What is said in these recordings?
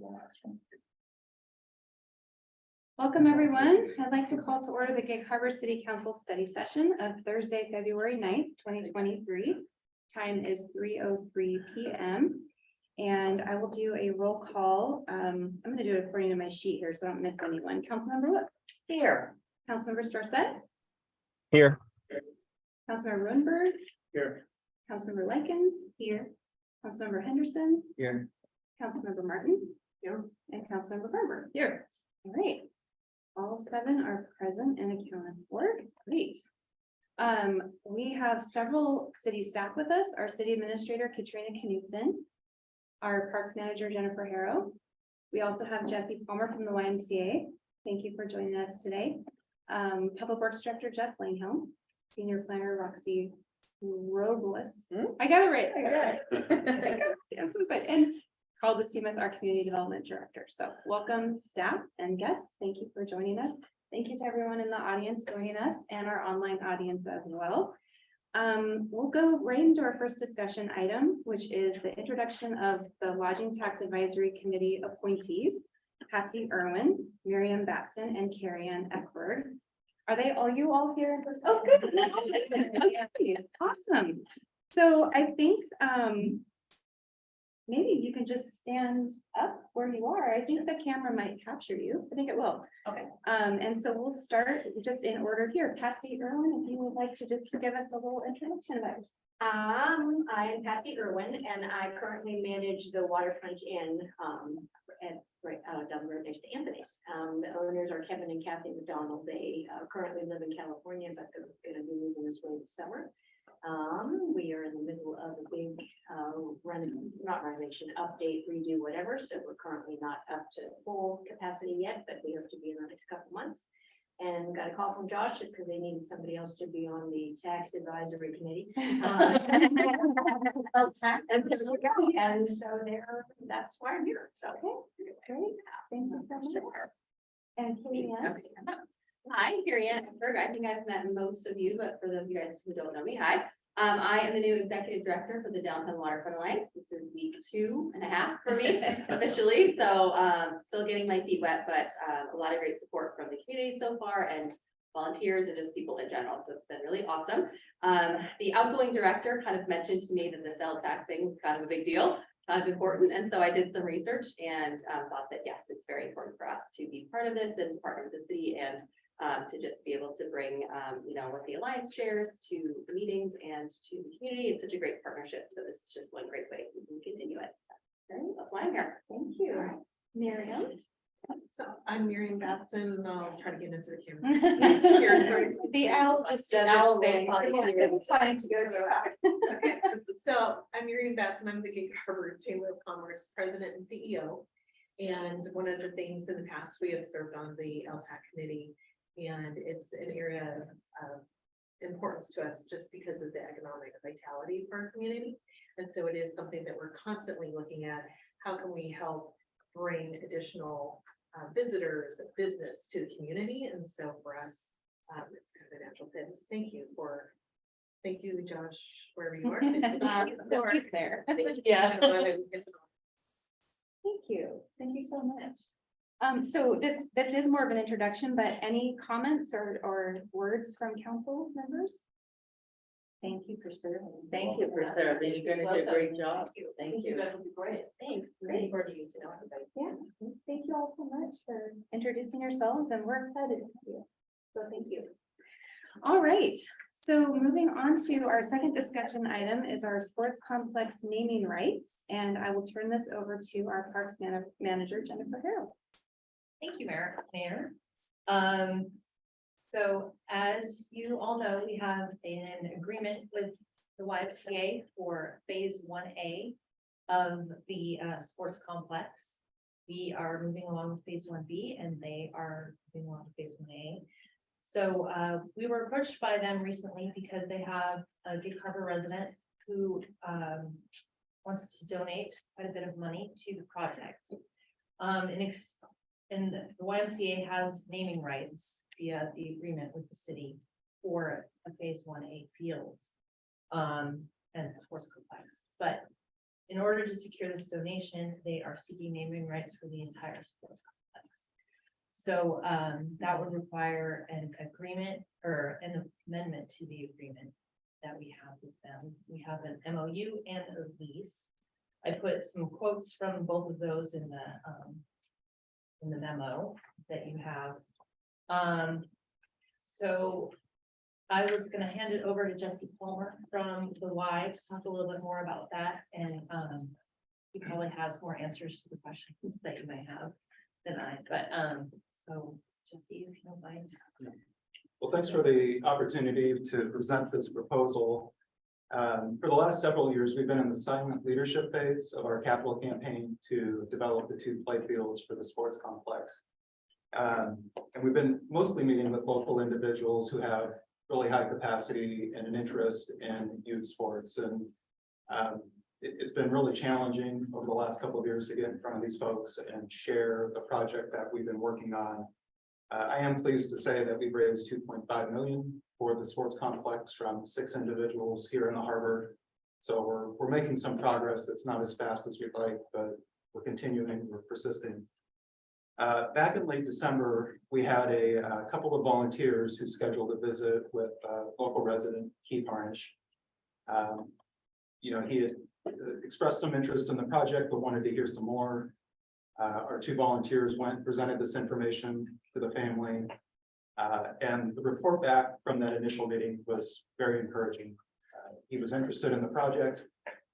the last one. Welcome, everyone. I'd like to call to order the Gig Harbor City Council study session of Thursday, February 9th, 2023. Time is 3:03 p.m. And I will do a roll call. I'm going to do it according to my sheet here, so I don't miss anyone. Councilmember Wood. Here. Councilmember Storsett. Here. Councilmember Rudenberg. Here. Councilmember Likens. Here. Councilmember Henderson. Here. Councilmember Martin. Here. And Councilmember Farber. Here. All right. All 7 are present and accounted for. Great. We have several city staff with us. Our city administrator, Katrina Knudsen. Our parks manager, Jennifer Harrow. We also have Jesse Palmer from the YMCA. Thank you for joining us today. Public Works Director, Jeff Langhelm. Senior Planner, Roxy Robles. I got it right. I got it right. I'm so excited. And Carl DeSimas, our Community Development Director. So welcome staff and guests. Thank you for joining us. Thank you to everyone in the audience joining us and our online audience as well. We'll go right into our first discussion item, which is the introduction of the Lodging Tax Advisory Committee appointees, Patsy Irwin, Miriam Batson, and Carrie Ann Eckberg. Are they all here in person? Oh, good. Okay. Awesome. So I think maybe you can just stand up where you are. I think the camera might capture you. I think it will. Okay. And so we'll start just in order here. Patsy Irwin, if you would like to just give us a little introduction about yourself. I am Patsy Irwin, and I currently manage the waterfront inn down the road next to Anthony's. The owners are Kevin and Kathy McDonald. They currently live in California, but they're going to be moving this way this summer. We are in the middle of a big not renovation, update, redo, whatever. So we're currently not up to full capacity yet, but we hope to be in the next couple months. And got a call from Josh just because they needed somebody else to be on the tax advisory committee. And so that's why I'm here. So Great. Thank you so much. And Carrie Ann. Hi, Carrie Ann Eckberg. I think I've met most of you, but for those of you guys who don't know me, hi. I am the new executive director for the Downtown Waterfront Alliance. This is week 2.5 for me officially. So still getting my feet wet, but a lot of great support from the community so far and volunteers and just people in general. So it's been really awesome. The outgoing director kind of mentioned to me that the LTAC thing is kind of a big deal, kind of important. And so I did some research and thought that, yes, it's very important for us to be part of this and to partner with the city and to just be able to bring, what the Alliance shares to the meetings and to the community. It's such a great partnership. So this is just one great way we can continue it. That's why I'm here. Thank you. Miriam. So I'm Miriam Batson. I'll try to get into the camera. Here, sorry. The owl just does Owl its thing. will Fine to go to. Okay, so I'm Miriam Batson. I'm the Gig Harbor Chamber of Commerce President and CEO. And one of the things in the past, we have served on the LTAC committee, and it's an area of importance to us just because of the economic vitality for our community. And so it is something that we're constantly looking at. How can we help bring additional visitors, business to the community? And so for us, it's kind of a natural fit. So thank you, Josh, wherever you are. He's there. Yeah. Thank you. Thank you so much. So this is more of an introduction, but any comments or words from council members? Thank you for serving. Thank you for serving. You're going to do a great job. Thank you. That will be great. Thanks. Great. For you to know everybody. Yeah, thank you all so much for introducing yourselves, and we're excited to have you. So thank you. All right, so moving on to our second discussion item is our sports complex naming rights, and I will turn this over to our parks manager, Jennifer Harrell. Thank you, Mayor. So as you all know, we have an agreement with the YMCA for phase 1A of the sports complex. We are moving along with phase 1B and they are moving along with phase 1A. So we were approached by them recently because they have a Gig Harbor resident who wants to donate quite a bit of money to the project. And the YMCA has naming rights via the agreement with the city for a phase 1A fields and sports complex. But in order to secure this donation, they are seeking naming rights for the entire sports complex. So that would require an agreement or an amendment to the agreement that we have with them. We have an MOU and a lease. I put some quotes from both of those in the memo that you have. So I was gonna hand it over to Jesse Palmer from the Y to talk a little bit more about that, and he probably has more answers to the questions that you may have than I, but so Jesse, if you don't mind. Well, thanks for the opportunity to present this proposal. For the last several years, we've been in the silent leadership phase of our capital campaign to develop the 2 play fields for the sports complex. And we've been mostly meeting with local individuals who have really high capacity and an interest in youth sports. And it's been really challenging over the last couple of years to get in front of these folks and share the project that we've been working on. I am pleased to say that we've raised 2.5 million for the sports complex from 6 individuals here in the harbor. So we're making some progress. It's not as fast as we'd like, but we're continuing, we're persisting. Back in late December, we had a couple of volunteers who scheduled a visit with local resident Keith Harnish. You know, he had expressed some interest in the project, but wanted to hear some more. Our 2 volunteers went, presented this information to the family. And the report back from that initial meeting was very encouraging. He was interested in the project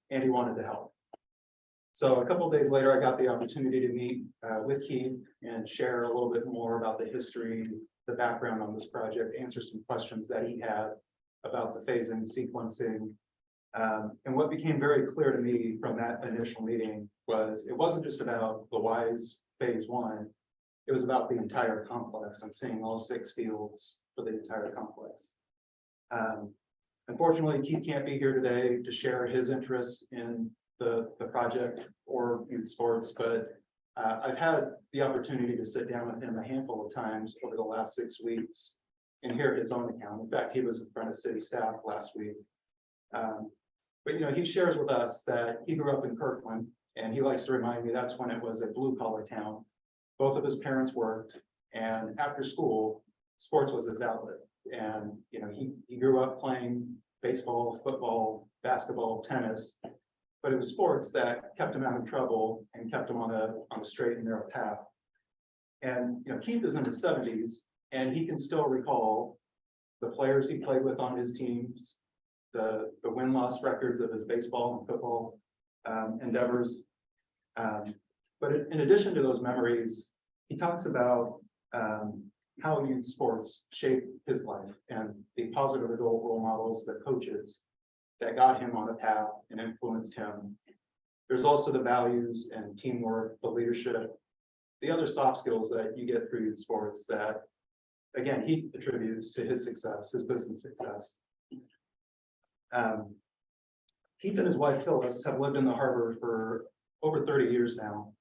and he wanted to help. So a couple of days later, I got the opportunity to meet with Keith and share a little bit more about the history, the background on this project, answer some questions that he had about the phasing, sequencing. And what became very clear to me from that initial meeting was it wasn't just about the WISE phase 1, it was about the entire complex and seeing all 6 fields for the entire complex. Unfortunately, Keith can't be here today to share his interest in the project or youth sports, but I've had the opportunity to sit down with him a handful of times over the last 6 weeks and hear his own account. In fact, he was in front of city staff last week. But you know, he shares with us that he grew up in Kirkland, and he likes to remind me that's when it was a blue collar town. Both of his parents worked, and after school, sports was his outlet. And you know, he grew up playing baseball, football, basketball, tennis, but it was sports that kept him out of trouble and kept him on a straight and narrow path. And you know, Keith is in his 70s, and he can still recall the players he played with on his teams, the win-loss records of his baseball and football endeavors. But in addition to those memories, he talks about how youth sports shaped his life and the positive adult role models, the coaches that got him on a path and influenced him. There's also the values and teamwork, the leadership, the other soft skills that you get through youth sports that, again, he attributes to his success, his business success. Keith and his wife Phyllis have lived in the harbor for over 30 years now.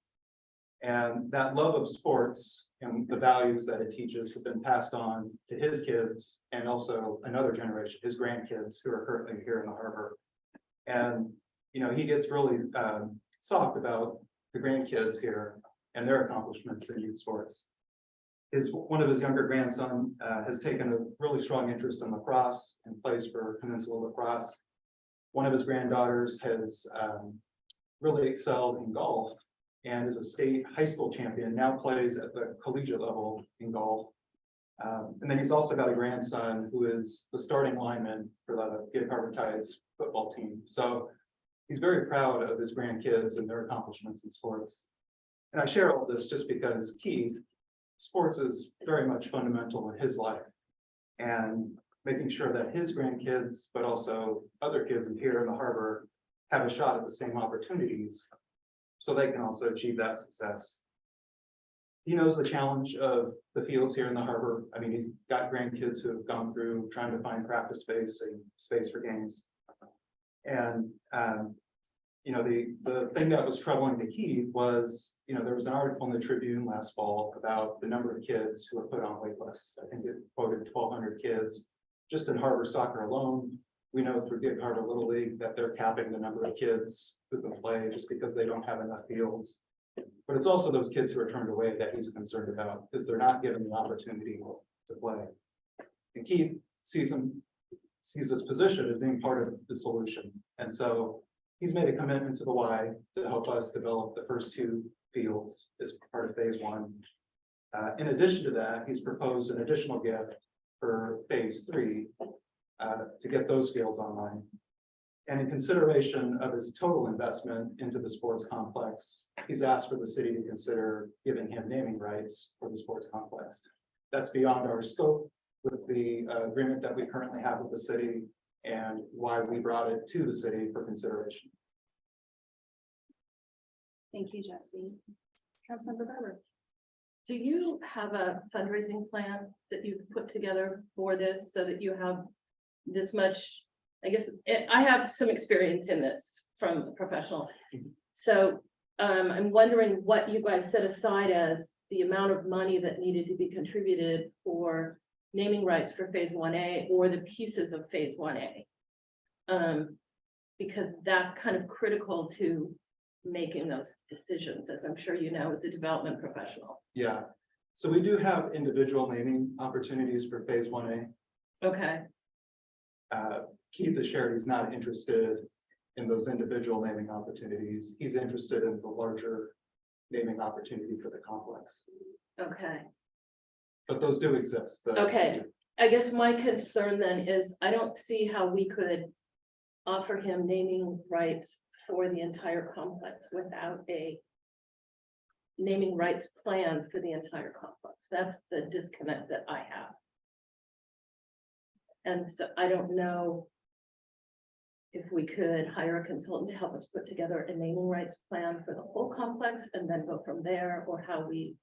And that love of sports and the values that it teaches have been passed on to his kids and also another generation, his grandkids who are currently here in the harbor. And, you know, he gets really soft about the grandkids here and their accomplishments in youth sports. One of his younger grandson has taken a really strong interest in lacrosse and plays for Peninsula Lacrosse. One of his granddaughters has really excelled in golf and is a state high school champion, now plays at the collegiate level in golf. And then he's also got a grandson who is the starting lineman for the Gig Harbor Tides football team. So he's very proud of his grandkids and their accomplishments in sports. And I share all this just because Keith, sports is very much fundamental in his life, and making sure that his grandkids, but also other kids here in the harbor, have a shot at the same opportunities so they can also achieve that success. He knows the challenge of the fields here in the harbor. I mean, he's got grandkids who have gone through trying to find practice space and space for games. And you know, the thing that was troubling to Keith was, you know, there was an article in the Tribune last fall about the number of kids who were put on wait lists. I think it quoted 1,200 kids just in harbor soccer alone. We know through Gig Harbor Little League that they're capping the number of kids who can play just because they don't have enough fields. But it's also those kids who are turned away that he's concerned about, because they're not given the opportunity to play. And Keith sees this position as being part of the solution. And so he's made a commitment to the Y to help us develop the first two fields as part of phase one. In addition to that, he's proposed an additional gift for phase three to get those fields online. And in consideration of his total investment into the sports complex, he's asked for the city to consider giving him naming rights for the sports complex. That's beyond our scope with the agreement that we currently have with the city, and why we brought it to the city for consideration. Thank you, Jesse. Councilmember Garber. Do you have a fundraising plan that you've put together for this so that you have this much? I guess I have some experience in this from a professional. So I'm wondering what you guys set aside as the amount of money that needed to be contributed for naming rights for phase 1A or the pieces of phase 1A. Because that's kind of critical to making those decisions, as I'm sure you know, as a development professional. Yeah, so we do have individual naming opportunities for phase 1A. Okay, Keith has shared he's not interested in those individual naming opportunities. He's interested in the larger naming opportunity for the complex. okay. But those do exist. Okay. I guess my concern then is I don't see how we could offer him naming rights for the entire complex without a naming rights plan for the entire complex. That's the disconnect that I have. And so I don't know if we could hire a consultant to help us put together a naming rights plan for the whole complex and then go from there, or how we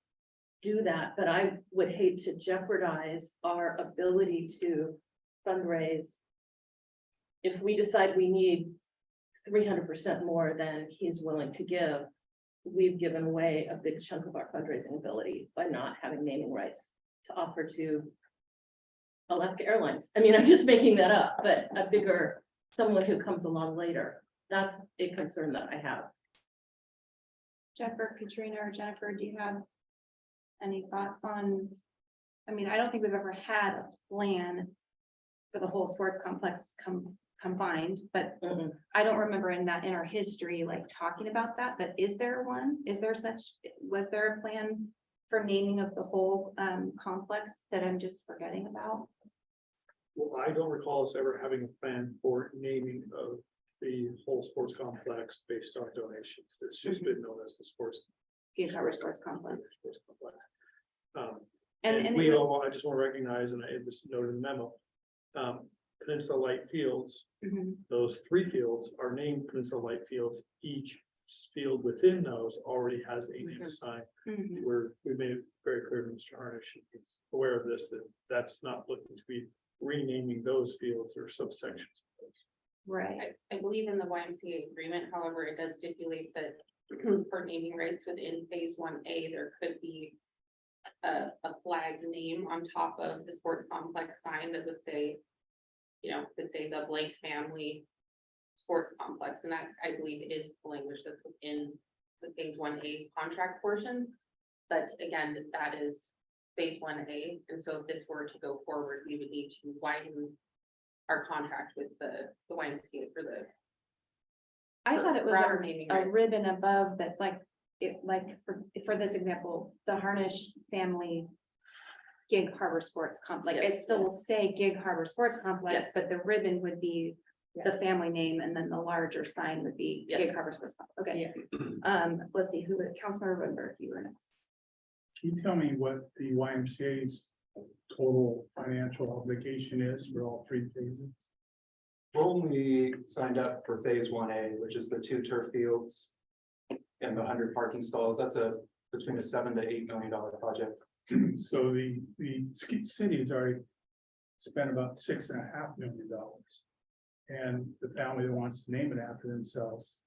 do that. But I would hate to jeopardize our ability to fundraise if we decide we need 300% more than he's willing to give. We've given away a big chunk of our fundraising ability by not having naming rights to offer to Alaska Airlines. I mean, I'm just making that up, but a bigger, someone who comes along later. That's a concern that I have. Jeff or Katrina or Jennifer, do you have any thoughts on? I mean, I don't think we've ever had a plan for the whole sports complex combined, but I don't remember in our history, like talking about that, but is there one? Was there a plan for naming of the whole complex that I'm just forgetting about? Well, I don't recall us ever having a plan for naming of the whole sports complex based on donations. It's just been known as the sports. Gig Harbor Sports Complex. Sports complex. And We all, I just want to recognize, and it was noted in the memo, Peninsula Light Fields, Mhm. those three fields are named Peninsula Light Fields. Each field within those already has a name assigned. Mhm. We made it very clear to Mr. Harnish, he's aware of this, that that's not looking to be renaming those fields or subsections. of those. Right, I believe in the YMCA agreement, however, it does stipulate that for naming rights within phase 1A, there could be a flag name on top of the sports complex sign that would say, could say the Blake family sports complex, and that I believe is the language that's within the phase 1A contract portion. But again, that is phase 1A, and so if this were to go forward, we would need to widen our contract with the YMCA for the I thought it was broader naming a rights. ribbon above that's like, for this example, the Harnish family Gig Harbor Sports Complex. Yes. It still will say Gig Harbor Sports Complex, Yes. but the ribbon would be the family name, and then the larger sign would be Yes. Gig Harbor Sports Complex. Okay. Let's see, Councilmember Woodburn, you were next. Can you tell me what the YMCA's total financial obligation is for all three phases? We're only signed up for phase 1A, which is the 2 turf fields and the 100 parking stalls. That's between a $7 to $8 million project. So the city has already spent about $6.5 million. And the family that wants to name it after themselves,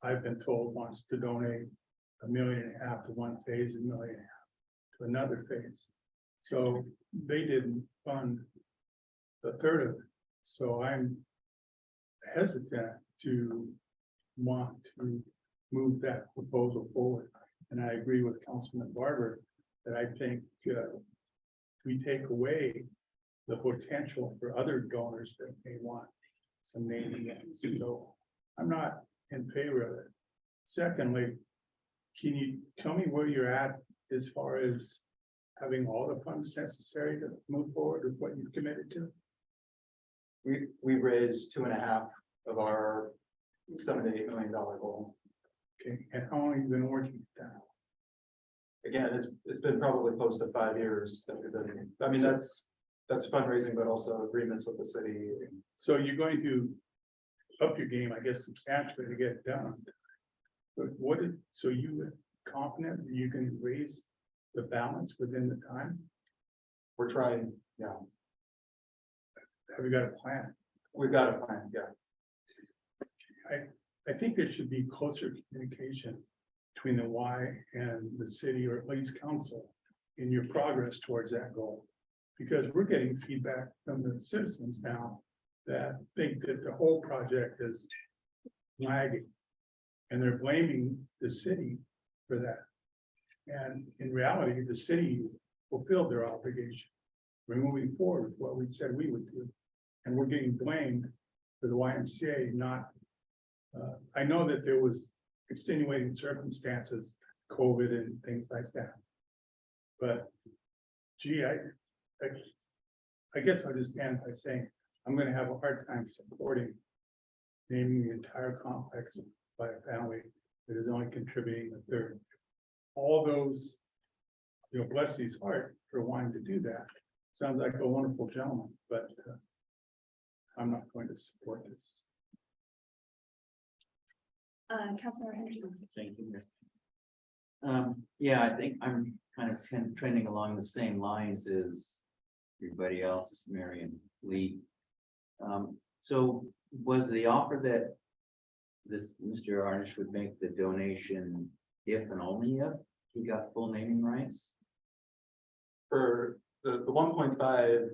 I've been told wants to donate $1.5 million to one phase and $1.5 million to another phase. So they didn't fund the third of it. So I'm hesitant to want to move that proposal forward. And I agree with Councilman Barber that I think we take away the potential for other donors that may want some naming rights. So I'm not in favor of it. Secondly, can you tell me where you're at as far as having all the funds necessary to move forward with what you've committed to? We raised 2.5 of our $7 to $8 million goal. Okay, and how long have you been working with that? Again, it's been probably close to 5 years that we've been, I mean, that's fundraising, but also agreements with the city. So you're going to up your game, I guess, substantially to get it done. But so you were confident that you can raise the balance within the time? We're trying, yeah, Have you got a plan? we've got a plan, yeah. I think there should be closer communication between the Y and the city, or at least council, in your progress towards that goal. Because we're getting feedback from the citizens now that think that the whole project is lagging. And they're blaming the city for that. And in reality, the city fulfilled their obligation. We're moving forward with what we said we would do. And we're getting blamed for the YMCA not. I know that there was extenuating circumstances, COVID and things like that. But gee, I guess I'll just end by saying, I'm gonna have a hard time supporting naming the entire complex by a family that is only contributing a third. All those, bless his heart for wanting to do that. Sounds like a wonderful gentleman, but I'm not going to support this. Councilmember Henderson. Thank you. Yeah, I think I'm kind of trending along the same lines as everybody else, Mary and Lee. So was the offer that this Mr. Arnish would make the donation if and only if he got full naming rights? For the 1.5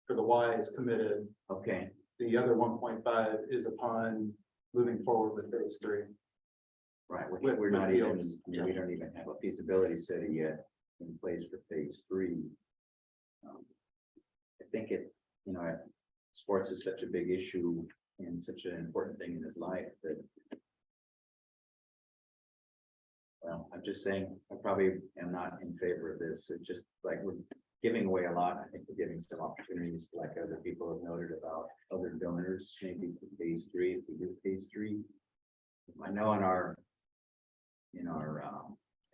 for the Y is committed. Okay, The other 1.5 is upon moving forward with phase 3. right, which With- we're with not even, fields, we don't even have a feasibility study yet in place for phase 3. I think sports is such a big issue and such an important thing in his life that. Well, I'm just saying, I probably am not in favor of this. It's just like we're giving away a lot. I think we're giving some opportunities, like other people have noted about other donors, maybe for phase 3, if we do phase 3. I know in our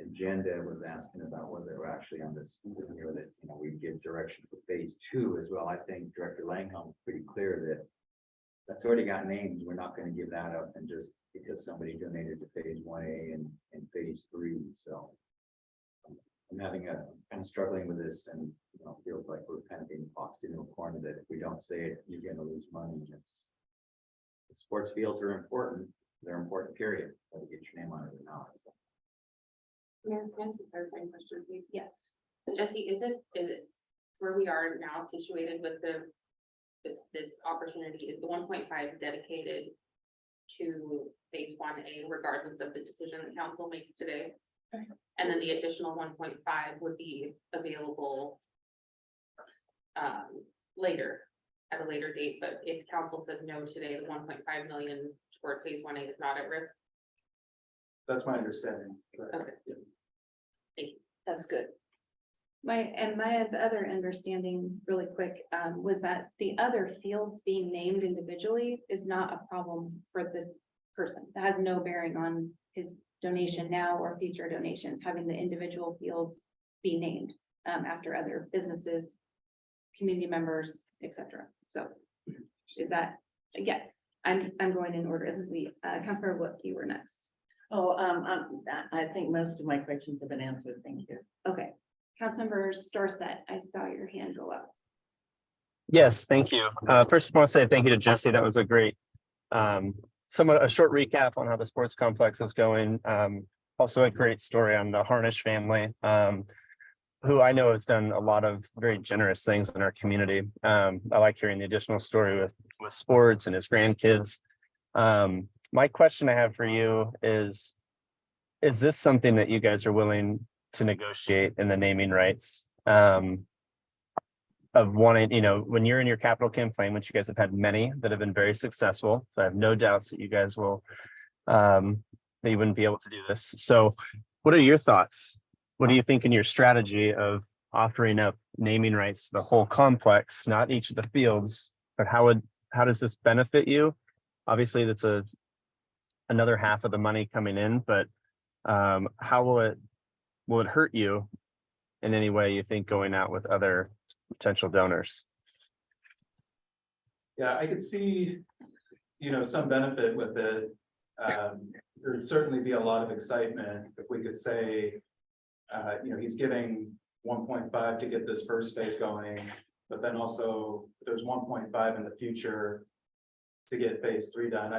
agenda was asking about whether we're actually on this, that, we give direction for phase 2 as well. I think Director Langholm is pretty clear that that's already got names. We're not going to give that up and just because somebody donated to phase 1A and phase 3. So I'm kind of struggling with this, and feels like we're kind of being boxed into a corner that if we don't say it, you're going to lose money. Sports fields are important. They're important, period. Whether you get your name on it or not. So. Mayor, can I ask a clarifying question, please? Yes. Jesse, is it where we are now situated with this opportunity, is the 1.5 dedicated to phase 1A regardless of the decision the council makes today? Okay. And then the additional 1.5 would be available later, at a later date, but if council says no today, the 1.5 million toward phase 1A is not at risk. That's my understanding. Okay. That's good. My other understanding really quick, was that the other fields being named individually is not a problem for this person. That has no bearing on his donation now or future donations, having the individual fields be named after other businesses, community members, etc. So is that, again, I'm going in order. This is the Councilmember Wood, you were next. Oh, I think most of my questions have been answered. Thank you. Okay, Councilmember Storsett, I saw your hand go up. Yes, thank you. First, I want to say thank you to Jesse. That was a great, somewhat a short recap on how the sports complex is going. Also a great story on the Harnish family, who I know has done a lot of very generous things in our community. I like hearing the additional story with with sports and his grandkids. My question I have for you is this something that you guys are willing to negotiate in the naming rights? Of wanting, when you're in your capital campaign, which you guys have had many that have been very successful, so I have no doubts that you guys will, that you wouldn't be able to do this. So what are your thoughts? What do you think in your strategy of offering up naming rights to the whole complex, not each of the fields, but how does this benefit you? Obviously, that's another half of the money coming in, but how will it hurt you in any way, you think, going out with other potential donors? Yeah, I could see, some benefit with it. There'd certainly be a lot of excitement if we could say, he's giving 1.5 to get this first phase going, but then also there's 1.5 in the future to get phase 3 done.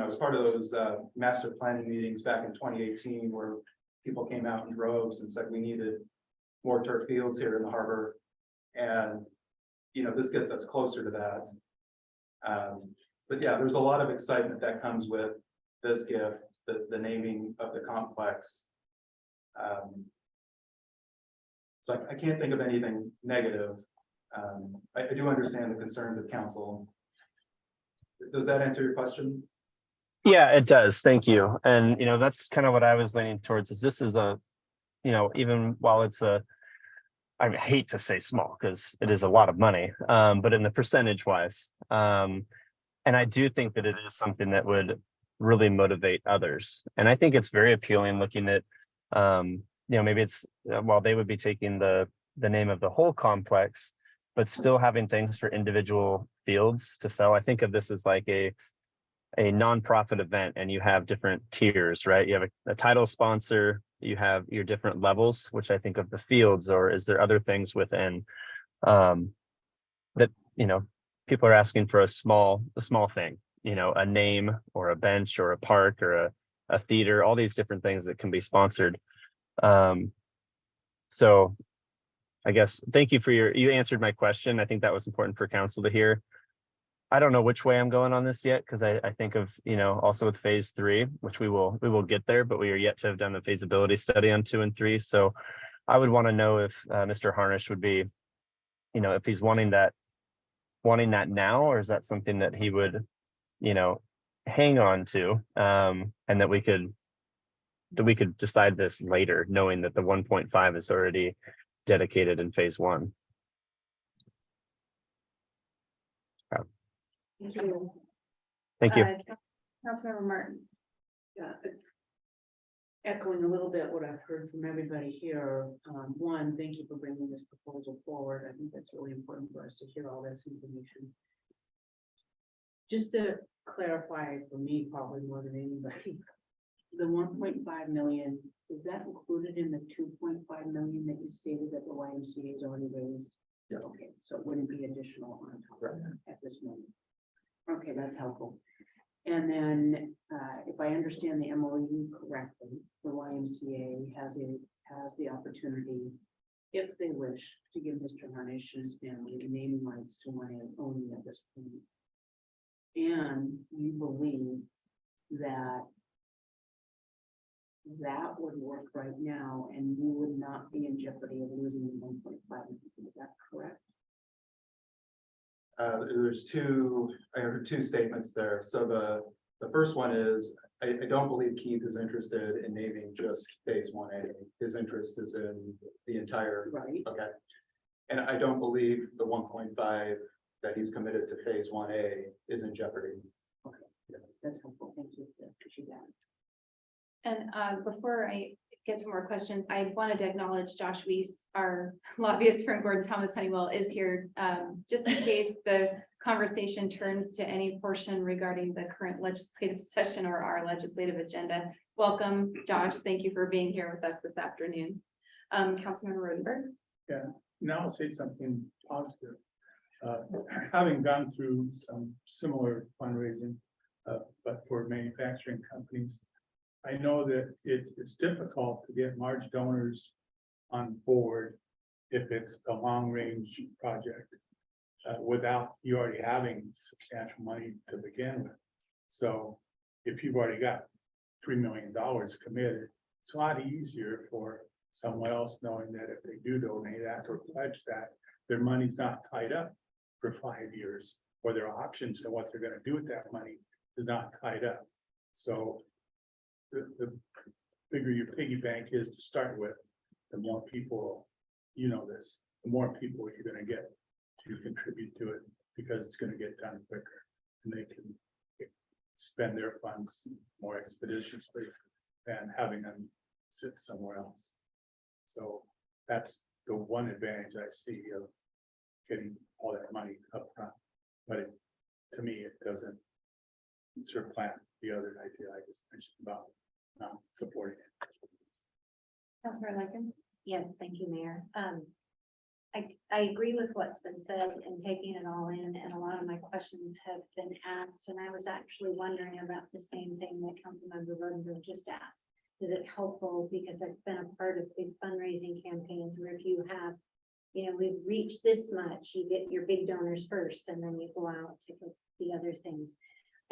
As part of those master planning meetings back in 2018, where people came out in droves and said we needed more turf fields here in the harbor. And, this gets us closer to that. But yeah, there's a lot of excitement that comes with this gift, the naming of the complex. So I can't think of anything negative. I do understand the concerns of council. Does that answer your question? Yeah, it does. Thank you. And, that's kind of what I was leaning towards, is this is even while it's I hate to say small because it is a lot of money, but in the percentage wise, and I do think that it is something that would really motivate others. And I think it's very appealing looking at, maybe it's, while they would be taking the name of the whole complex, but still having things for individual fields to sell. I think of this as like a nonprofit event, and you have different tiers, right? You have a title sponsor, you have your different levels, which I think of the fields, or is there other things within that, people are asking for a small thing, a name or a bench or a park or a theater, all these different things that can be sponsored. So I guess, thank you for you answered my question. I think that was important for council to hear. I don't know which way I'm going on this yet, because I think of, also with phase 3, which we will get there, but we are yet to have done the feasibility study on 2 and 3. So I would want to know if Mr. Harnish would be, if he's wanting that now, or is that something that he would, hang on to, and that we could decide this later, knowing that the 1.5 is already dedicated in phase 1. Thank you. Thank you. Councilmember Martin. Yeah. Echoing a little bit what I've heard from everybody here. One, thank you for bringing this proposal forward. I think that's really important for us to hear all this information. Just to clarify for me, probably more than anybody, the 1.5 million, is that included in the 2.5 million that you stated that the YMCA has already raised? Yeah. Okay, so it wouldn't be additional on top of that at this moment. Okay, that's helpful. And then, if I understand the MOU correctly, the YMCA has the opportunity, if they wish, to give Mr. Harnish and his family the naming rights to 1A only at this point. And you believe that would work right now, and you would not be in jeopardy of losing the 1.5 million. Is that correct? I heard two statements there. So the first one is, I don't believe Keith is interested in naming just phase 1A. His interest is in the entire. Right. Okay. And I don't believe the 1.5 that he's committed to phase 1A is in jeopardy. Okay, that's helpful. Thank you. Appreciate that. And before I get to more questions, I wanted to acknowledge Josh Weiss, our lobbyist from Gordon Thomas Honeywell, is here just in case the conversation turns to any portion regarding the current legislative session or our legislative agenda. Welcome, Josh. Thank you for being here with us this afternoon. Councilmember Rodenberg. Yeah, now I'll say something positive. Having gone through some similar fundraising, but for manufacturing companies, I know that it's difficult to get large donors on board if it's a long range project. without you already having substantial money to begin with. So if you've already got $3 million committed, it's a lot easier for someone else knowing that if they do donate that or pledge that, their money's not tied up for 5 years, or their options and what they're gonna do with that money is not tied up. So the bigger your piggy bank is to start with, the more people, you know this, the more people you're gonna get to contribute to it, because it's gonna get done quicker, and they can spend their funds more expeditiously than having them sit somewhere else. So that's the one advantage I see of getting all that money up front. But it, to me, it doesn't supplant the other idea I just mentioned about not supporting it. Councilor Likens? Yes, thank you, Mayor. I agree with what's been said and taking it all in, and a lot of my questions have been asked, and I was actually wondering about the same thing that Councilmember Rodenberg just asked. Is it helpful, because I've been a part of big fundraising campaigns where if you have, you know, we've reached this much, you get your big donors first, and then you go out to get the other things.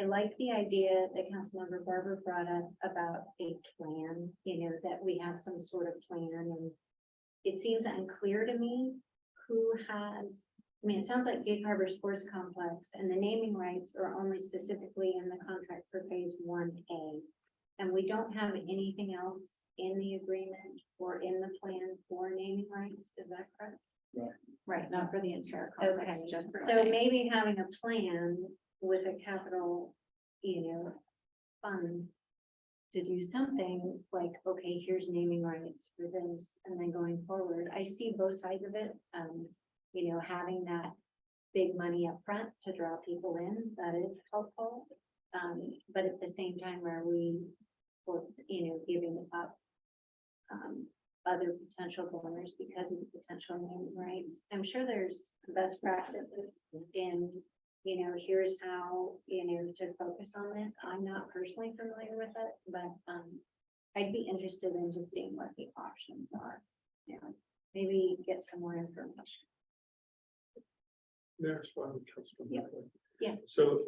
I like the idea that Councilmember Barber brought up about a plan, you know, that we have some sort of plan, and it seems unclear to me who has, I mean, it sounds like Gig Harbor Sports Complex, and the naming rights are only specifically in the contract for phase 1A. And we don't have anything else in the agreement or in the plan for naming rights, is that correct? Right, not for the entire complex, Okay, just for. so maybe having a plan with a capital, you know, fund to do something like, okay, here's naming rights for this, and then going forward, I see both sides of it. You know, having that big money up front to draw people in, that is helpful. But at the same time, are we, or, you know, giving up other potential donors because of the potential naming rights? I'm sure there's best practices in, you know, here's how, you know, to focus on this. I'm not personally familiar with it, but I'd be interested in just seeing what the options are. You know, maybe get some more information. Next one, Councilmember Yeah. Blakely. Yeah. So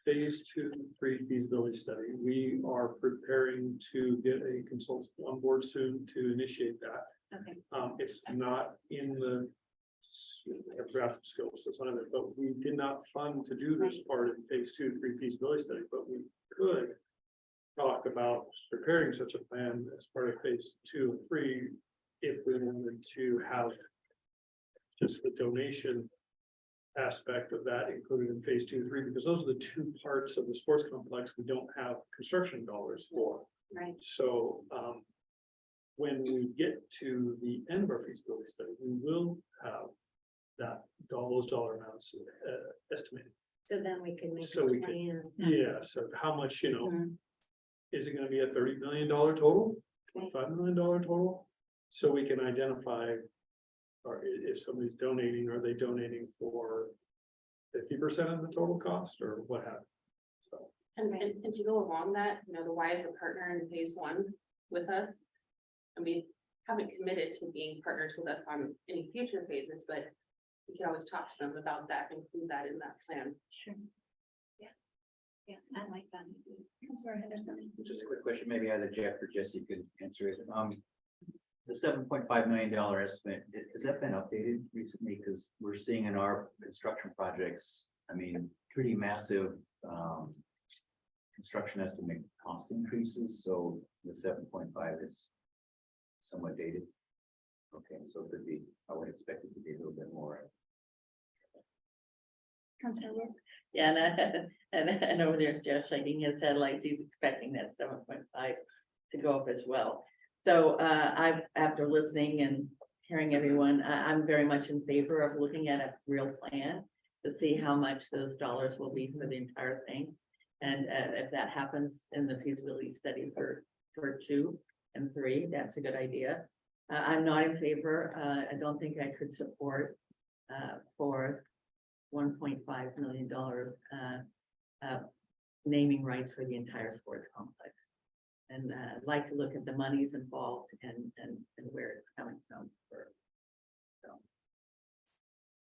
phase 2-3 feasibility study, we are preparing to get a consultant on board soon to initiate that. Okay. It's not in the draft scopes, that's one of it, but we did not fund to do this part of phase 2-3 feasibility study, but we could talk about preparing such a plan as part of phase 2 and 3 if we wanted to have just the donation aspect of that included in phase 2-3, because those are the two parts of the sports complex we don't have construction dollars for. Right. So when we get to the end of our feasibility study, we will have that those dollar amounts estimated. So then we can make So a we could- plan. Yeah, so how much, you know, Mhm. is it gonna be a $30 million total, Okay. $25 million total? So we can identify, or if somebody's donating, are they donating for 50% of the total cost or what have you? So, And to go along that, you know, the Y is a partner in phase 1 with us. And we haven't committed to being partners with us on any future phases, but we can always talk to them about that, include that in that plan. Sure. Yeah, I like that. Councilor Henderson? Just a quick question, maybe either Jeff or Jesse could answer it. The $7.5 million estimate, has that been updated recently? Because we're seeing in our construction projects, I mean, pretty massive construction estimate cost increases, so the 7.5 is somewhat dated. Okay, so it could be, I would expect it to be a little bit more. Councilor Wood? Yeah, and over there's Jeff shaking his head like he's expecting that 7.5 to go up as well. So after listening and hearing everyone, I'm very much in favor of looking at a real plan to see how much those dollars will be for the entire thing. And if that happens in the feasibility study for 2 and 3, that's a good idea. I'm not in favor. I don't think I could support for $1.5 million naming rights for the entire sports complex. And I'd like to look at the monies involved and where it's coming from.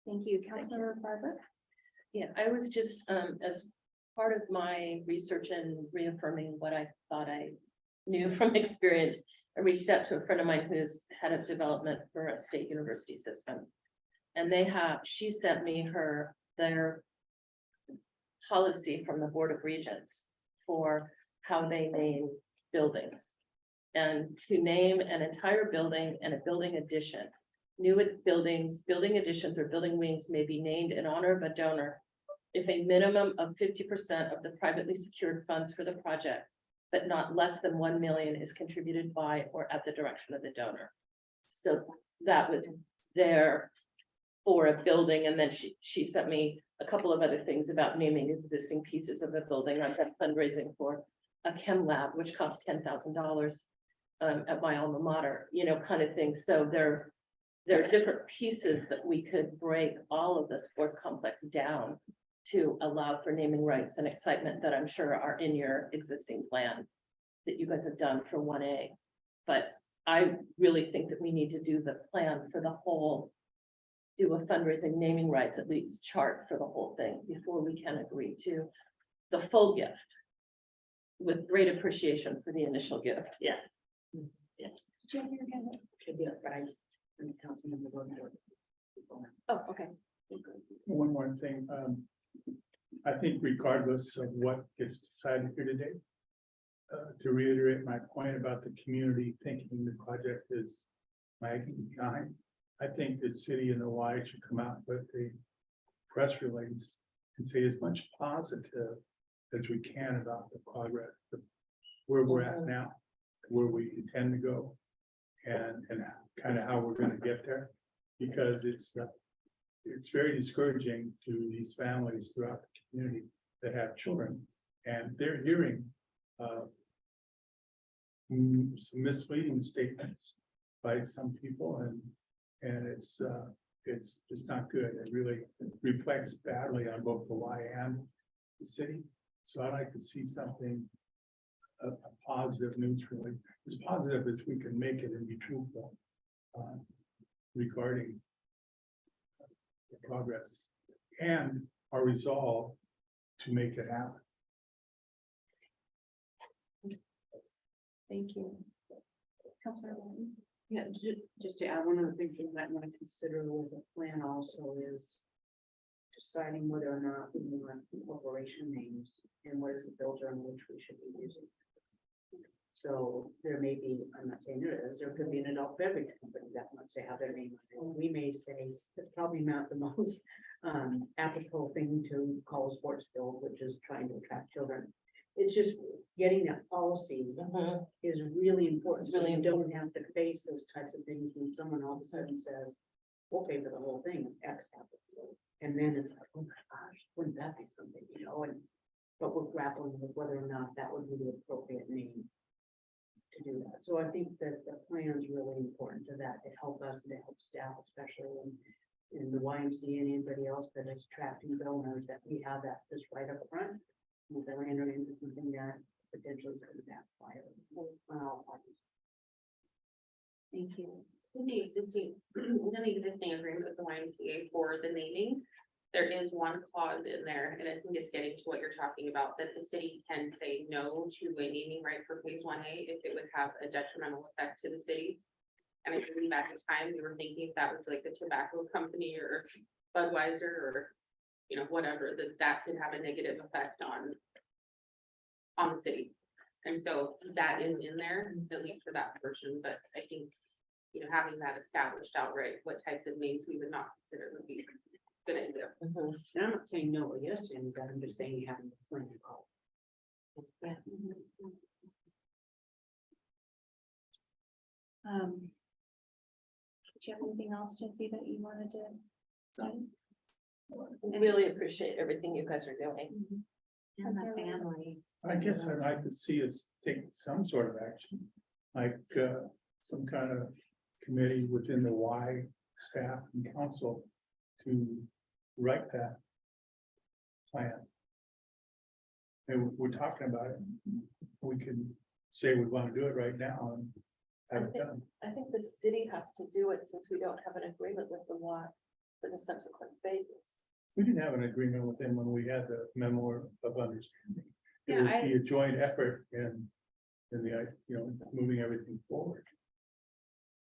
Thank you, Councilmember Barber. Yeah, I was just, as part of my research and reaffirming what I thought I knew from experience, I reached out to a friend of mine who's head of development for a state university system. And she sent me their policy from the Board of Regents for how they name buildings. And to name an entire building and a building addition. New buildings, building additions, or building wings may be named in honor of a donor if a minimum of 50% of the privately secured funds for the project, but not less than 1 million, is contributed by or at the direction of the donor. So that was there for a building, and then she sent me a couple of other things about naming existing pieces of a building. I've done fundraising for a chem lab, which cost $10,000 at my alma mater, kind of thing. So there are different pieces that we could break all of the sports complex down to allow for naming rights and excitement that I'm sure are in your existing plan that you guys have done for 1A. But I really think that we need to do the plan for the whole, do a fundraising naming rights, at least chart for the whole thing before we can agree to the full gift. With great appreciation for the initial gift. Yeah. Should be a Friday. And the council member voting for it. Oh, okay. One more thing, I think regardless of what gets decided here today, to reiterate my point about the community thinking the project is lagging behind, I think the city and the Y should come out with a press release and say as much positive as we can about the progress, where we're at now, where we intend to go, and kind of how we're going to get there, because it's very discouraging to these families throughout the community that have children, and they're hearing some misleading statements by some people, and it's just not good. It really reflects badly on both the Y and the city. So I'd like to see something, a positive news release, as positive as we can make it and be truthful regarding the progress and our resolve to make it happen. Thank you. Councilmember Martin. Yeah, just to add, one of the things you might want to consider with the plan also is deciding whether or not we want corporation names and what is the filter on which we should be using. So there may be, I'm not saying there is, there could be an adult beverage company that wants to have their name on it. We may say it's probably not the most apropos thing to call a sports field, which is trying to attract children. It's just getting that policy is really important. It's really so you don't have to face those types of things when someone all of a sudden says, we'll pay for the whole thing if X happens. And then it's like, oh my gosh, wouldn't that be something, but we're grappling with whether or not that would be the appropriate name to do that. So I think that the plan is really important to that, to help us and to help staff, especially in the YMCA and anybody else that is attracting donors, that we have that just right up front. With the land into something that potentially could backfire on all parties. Thank you. In the existing agreement with the YMCA for the naming, there is one clause in there, and I think it's getting to what you're talking about, that the city can say no to a naming right for phase 1A if it would have a detrimental effect to the city. And I believe at the time, we were thinking if that was like the tobacco company or Budweiser or, whatever, that could have a negative effect on the city. And so that is in there, at least for that portion, but I think, having that established outright, what types of names we would not consider would be good idea. And I'm not saying no or yes to any of that, I'm just saying you haven't planned to call. Yeah. Do you have anything else, Jesse, that you wanted to say? Really appreciate everything you guys are doing. And the family. I guess I'd like to see us take some sort of action, like some kind of committee within the Y staff and council to write that plan. And we're talking about it. We can say we want to do it right now and have it done. I think the city has to do it since we don't have an agreement with the Y. for the subsequent phases. We didn't have an agreement with them when we had the memo of understanding. It Yeah, would be a joint effort in the, moving everything forward.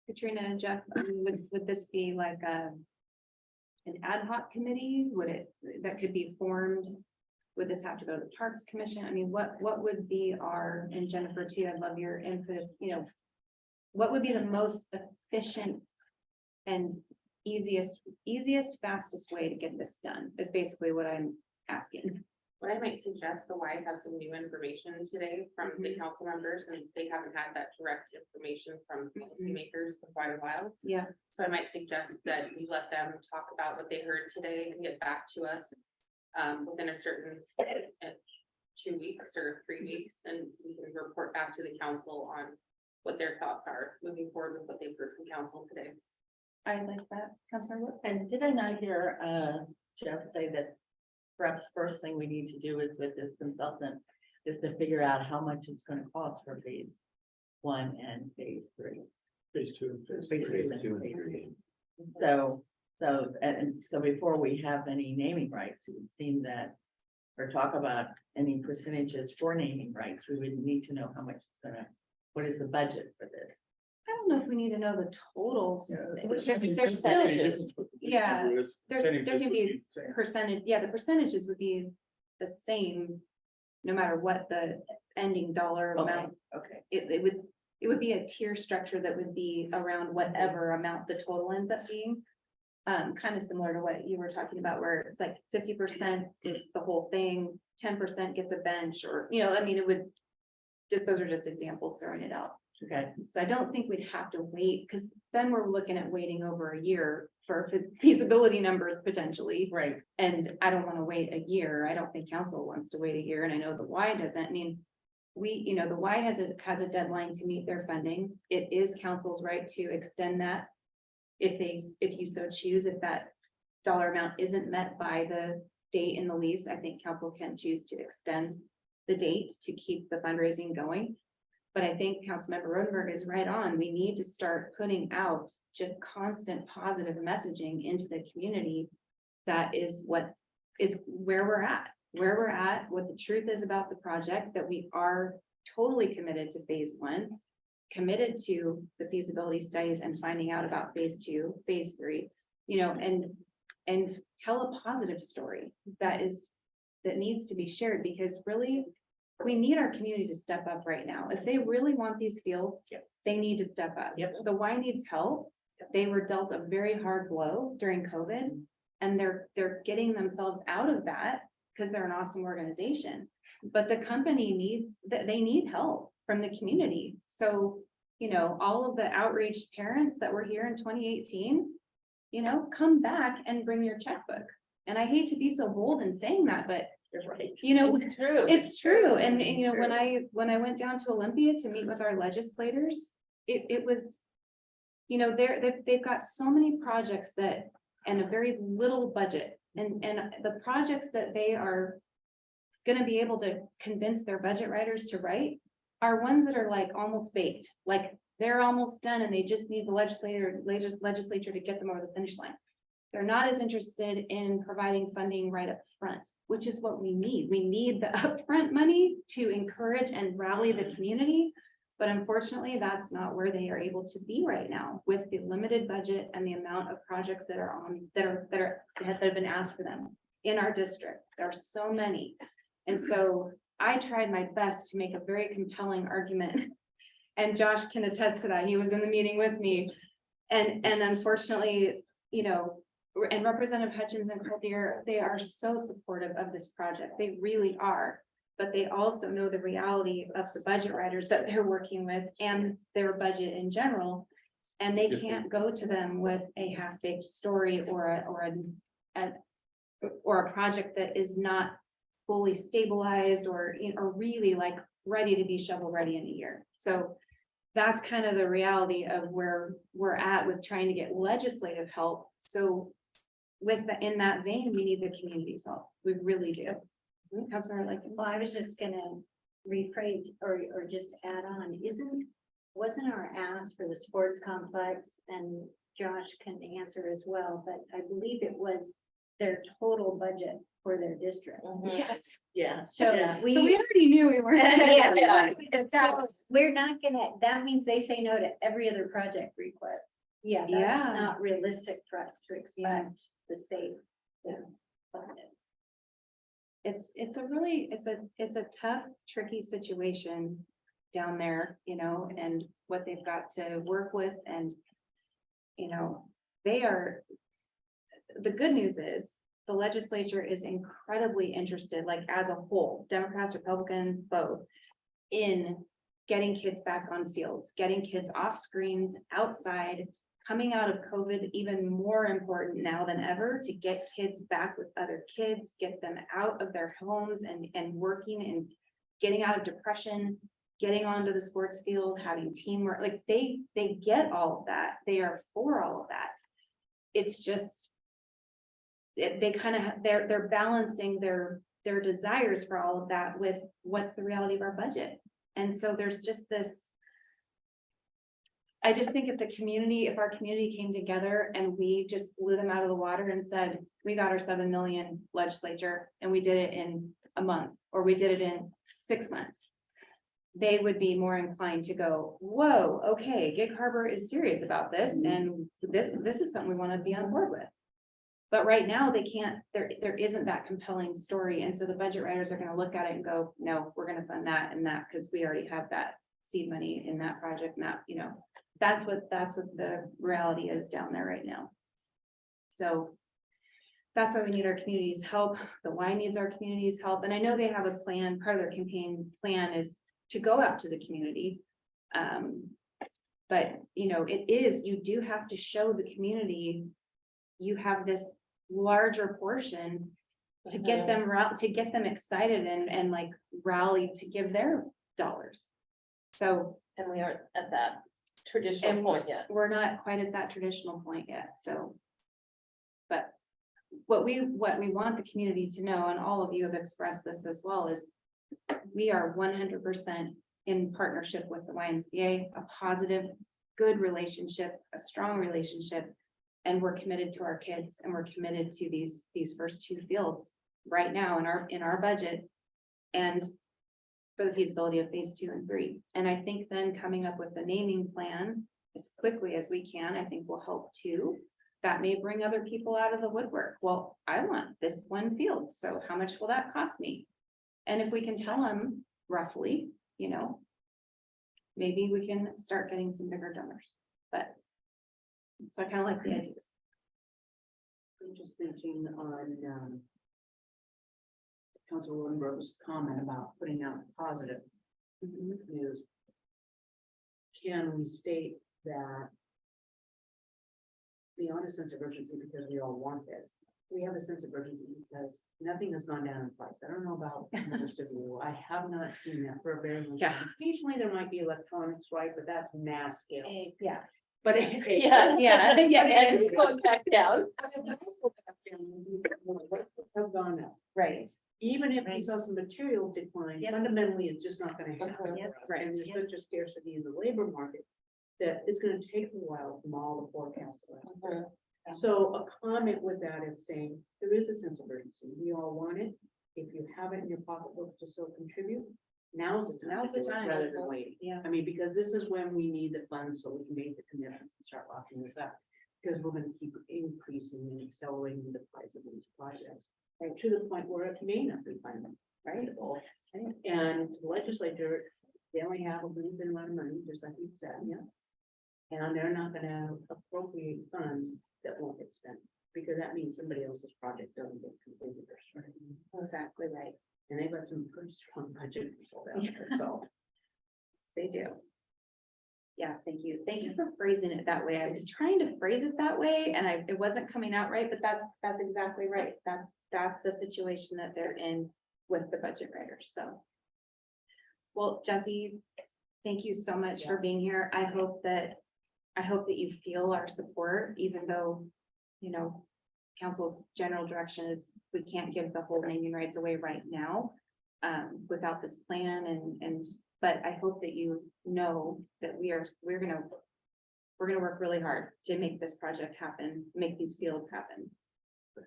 Katrina and Jeff, I mean, would this be like an ad hoc committee? Would it, that could be formed? Would this have to go to the Parks Commission? I mean, what would be our, and Jennifer too, I'd love your input, what would be the most efficient and easiest, fastest way to get this done is basically what I'm asking. What I might suggest, the Y has some new information today from the council members, and they haven't had that direct information from policymakers for quite a while. Yeah, So I might suggest that we let them talk about what they heard today and get back to us within a certain 2 weeks or 3 weeks, and we can report back to the council on what their thoughts are moving forward with what they've heard from council today. I like that. Councilmember. And did I not hear Jeff say that perhaps first thing we need to do is with this consultant is to figure out how much it's gonna cost for phase 1 and phase 3. Phase 2. Phase two and Phase 2 and phase 3. three. So before we have any naming rights, it would seem that, or talk about any percentages for naming rights, we would need to know how much it's gonna, what is the budget for this? I don't know if we need to know the totals. Yeah. There's still, yeah, there can Percentages would be the same. percentage, yeah, the percentages would be the same. No matter what the ending dollar amount, Okay, it would be a tier structure that would be around whatever amount the total ends up being. Kind of similar to what you were talking about, where it's like 50% is the whole thing, 10% gets a bench, or, I mean, it would. Those are just examples throwing it out. okay. So I don't think we'd have to wait, because then we're looking at waiting over a year for feasibility numbers potentially. Right. And I don't want to wait a year. I don't think council wants to wait a year, and I know the Y doesn't. I mean, the Y has a deadline to meet their funding. It is council's right to extend that. If you so choose, if that dollar amount isn't met by the date in the lease, I think council can choose to extend the date to keep the fundraising going. But I think Councilmember Rodenberg is right on. We need to start putting out just constant positive messaging into the community. That is what is where we're at, what the truth is about the project, that we are totally committed to phase 1, committed to the feasibility studies and finding out about phase 2, phase 3, and tell a positive story that needs to be shared, because really we need our community to step up right now. If they really want these fields, they need to step up. Yep. The Y needs help. They were dealt a very hard blow during COVID, and they're getting themselves out of that because they're an awesome organization. But the company they need help from the community. So, all of the outraged parents that were here in 2018, come back and bring your checkbook. And I hate to be so bold in saying that, but Right. True. It's true. And when I went down to Olympia to meet with our legislators, it was, they've got so many projects and a very little budget, and the projects that they are gonna be able to convince their budget writers to write are ones that are like almost baked, like they're almost done and they just need the legislature to get them over the finish line. They're not as interested in providing funding right up front, which is what we need. We need the upfront money to encourage and rally the community. But unfortunately, that's not where they are able to be right now with the limited budget and the amount of projects that have been asked for them in our district. There are so many. And so I tried my best to make a very compelling argument. And Josh can attest to that. He was in the meeting with me. And unfortunately, and Representative Hutchins and Colbier, they are so supportive of this project. They really are. But they also know the reality of the budget writers that they're working with and their budget in general. And they can't go to them with a half-baked story or a project that is not fully stabilized or really like ready to be shovel ready in a year. So that's kind of the reality of where we're at with trying to get legislative help. So in that vein, we need the community's help. We really do. Councilmember, Well, I was just gonna rephrase or just add on, isn't wasn't our ask for the sports complex, and Josh can answer as well, but I believe it was their total budget for their district. Yes. Yeah. So Yeah. So we already knew we weren't. Yeah. So we're not gonna, that means they say no to every other project request. Yeah, Yeah. that's not realistic for us to expect the state. to fund it. It's a really, it's a tough, tricky situation down there, you know, and what they've got to work with and, you know, they are, the good news is the legislature is incredibly interested, like as a whole, Democrats, Republicans, both, in getting kids back on fields, getting kids off screens, outside, coming out of COVID, even more important now than ever to get kids back with other kids, get them out of their homes and working and getting out of depression, getting onto the sports field, having teamwork, like they get all of that. They are for all of that. It's just, they kind of, they're balancing their desires for all of that with what's the reality of our budget. And so there's just this, I just think if our community came together and we just blew them out of the water and said, we got our 7 million legislature and we did it in a month, or we did it in 6 months, they would be more inclined to go, whoa, okay, Gig Harbor is serious about this, and this is something we want to be on board with. But right now, they can't, there isn't that compelling story, and so the budget writers are gonna look at it and go, no, we're gonna fund that and that, because we already have that seed money in that project, and that, you know, that's what the reality is down there right now. So that's why we need our community's help. The Y needs our community's help, and I know they have a plan. Part of their campaign plan is to go out to the community. But you know, you do have to show the community you have this larger portion to get them excited and like rally to give their dollars. So, And we aren't at that traditional point yet. we're not quite at that traditional point yet, so. But what we want the community to know, and all of you have expressed this as well, is we are 100% in partnership with the YMCA, a positive, good relationship, a strong relationship. And we're committed to our kids, and we're committed to these first 2 fields right now in our budget. And for the feasibility of phase 2 and 3. And I think then coming up with a naming plan as quickly as we can, I think will help too. That may bring other people out of the woodwork. Well, I want this one field, so how much will that cost me? And if we can tell them roughly, you know, maybe we can start getting some bigger donors, but. So I kind of like the ideas. I'm just thinking on, Councilwoman Rose's comment about putting out positive news. Can we state that beyond a sense of urgency, because we all want this, we have a sense of urgency because nothing has gone down in price. I don't know about most of you. I have not seen that for a very long time. Yeah. Occasionally there might be electronics, right? But that's mass scale. Yeah. But Yeah. Yeah, yeah. And it's going back down. have gone up. Right. Even if we saw some materials decline, fundamentally, it's just not gonna happen. Yep, for us. And there's such a scarcity in the labor market that it's gonna take a while from all the forecasts. So a comment with that is saying, there is a sense of urgency. We all want it. If you have it in your pocketbook to still contribute, now's the time. Now's the to do it time. Rather than waiting. Yeah. I mean, because this is when we need the funds so we can make the commitments and start locking this up. Because we're gonna keep increasing and accelerating the price of these projects. And to the point where it may not be fundable, right? And the legislature, they only have a limited amount of money, just like you said, yeah. And they're not gonna appropriate funds that won't get spent, because that means somebody else's project doesn't get completed or started. Exactly right. And they've got some pretty strong budget people out there, so. They do. Yeah, thank you. Thank you for phrasing it that way. I was trying to phrase it that way and it wasn't coming out right, but that's exactly right. That's the situation that they're in with the budget writers, so. Well, Jesse, thank you so much for being here. I hope that you feel our support, even though, you know, council's general direction is we can't give the whole naming rights away right now. Without this plan and But I hope that you know that we're gonna work really hard to make this project happen, make these fields happen.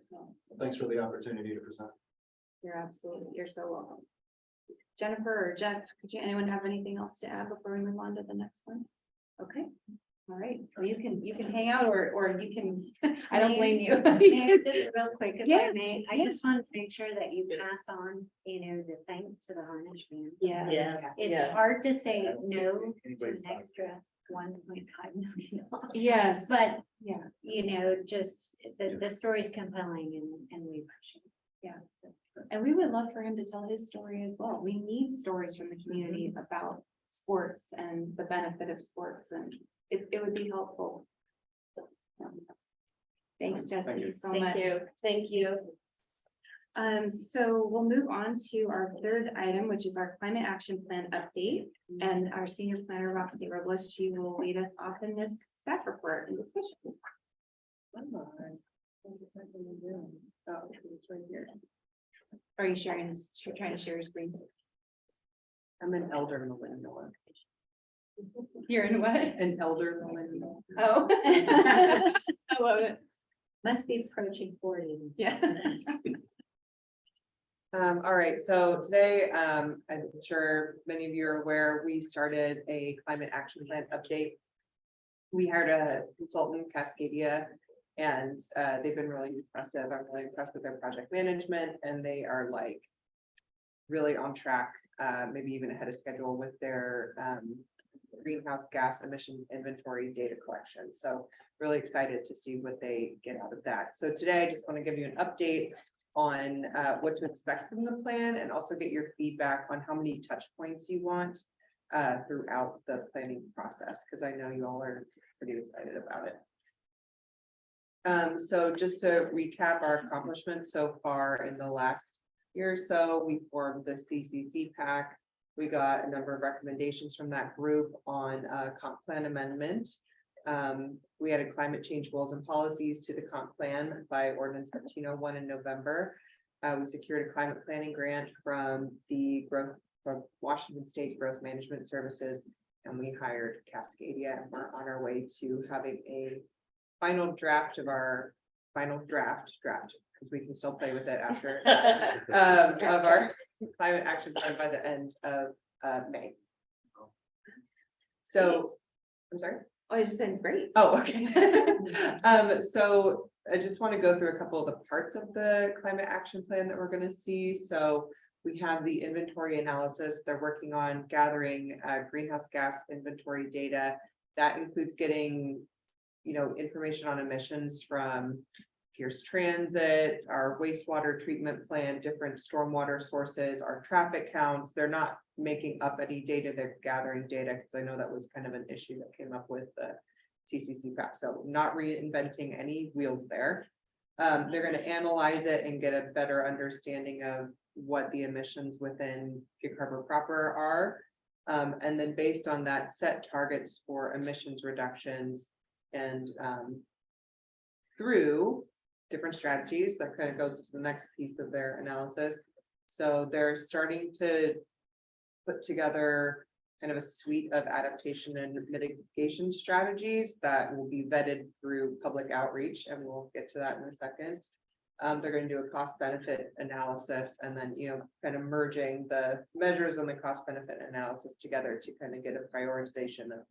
So Thanks for the opportunity to present. you're so welcome. Jennifer or Jeff, anyone have anything else to add before we move on to the next one? Okay, all right, well, you can hang out or you can, I don't blame you. Mayor, just real quick, if Yeah, I may, I yeah. just want to make sure that you pass on, the thanks to the Harnish band. Yes. It's hard to say no to an extra $1.5 million. Yes. But, Yeah, just the story's compelling and we appreciate it. yeah. And we would love for him to tell his story as well. We need stories from the community about sports and the benefit of sports, and it would be helpful. Thanks, Jesse, so much. Thank you. So we'll move on to our third item, which is our climate action plan update. And our senior planner, Roxy Robles, she will lead us off in this staff report and discussion. Oh, it's right here. Are you sharing this, trying to share your screen? I'm an elder millennial. You're in what? An elder millennial. Oh. I love it. Must be approaching 40. Yeah. All right, so today, I'm sure many of you are aware, we started a climate action plan update. We hired a consultant, Cascadia, and they've been really impressive. I'm really impressed with their project management, and they are like really on track, maybe even ahead of schedule with their greenhouse gas emission inventory data collection. So really excited to see what they get out of that. So today, I just want to give you an update on what to expect from the plan and also get your feedback on how many touch points you want throughout the planning process, because I know you all are pretty excited about it. So just to recap our accomplishments so far in the last year or so, we formed the CCC PAC. We got a number of recommendations from that group on comp plan amendment. We added climate change goals and policies to the comp plan by ordinance 1301 in November. We secured a climate planning grant from Washington State Growth Management Services, and we hired Cascadia, and we're on our way to having a final draft of our because we can still play with it after of our climate action plan by the end of May. So, I'm sorry. Oh, I just said great. Oh, okay. So I just want to go through a couple of the parts of the climate action plan that we're going to see. So we have the inventory analysis. They're working on gathering greenhouse gas inventory data. That includes getting, information on emissions from Pierce Transit, our wastewater treatment plant, different stormwater sources, our traffic counts. They're not making up any data, they're gathering data, because I know that was kind of an issue that came up with the CCC PAC. So not reinventing any wheels there. They're going to analyze it and get a better understanding of what the emissions within Gig Harbor proper are. And then based on that, set targets for emissions reductions and through different strategies. That kind of goes to the next piece of their analysis. So they're starting to put together kind of a suite of adaptation and mitigation strategies that will be vetted through public outreach, and we'll get to that in a second. They're going to do a cost benefit analysis, and then, kind of merging the measures and the cost benefit analysis together to kind of get a prioritization of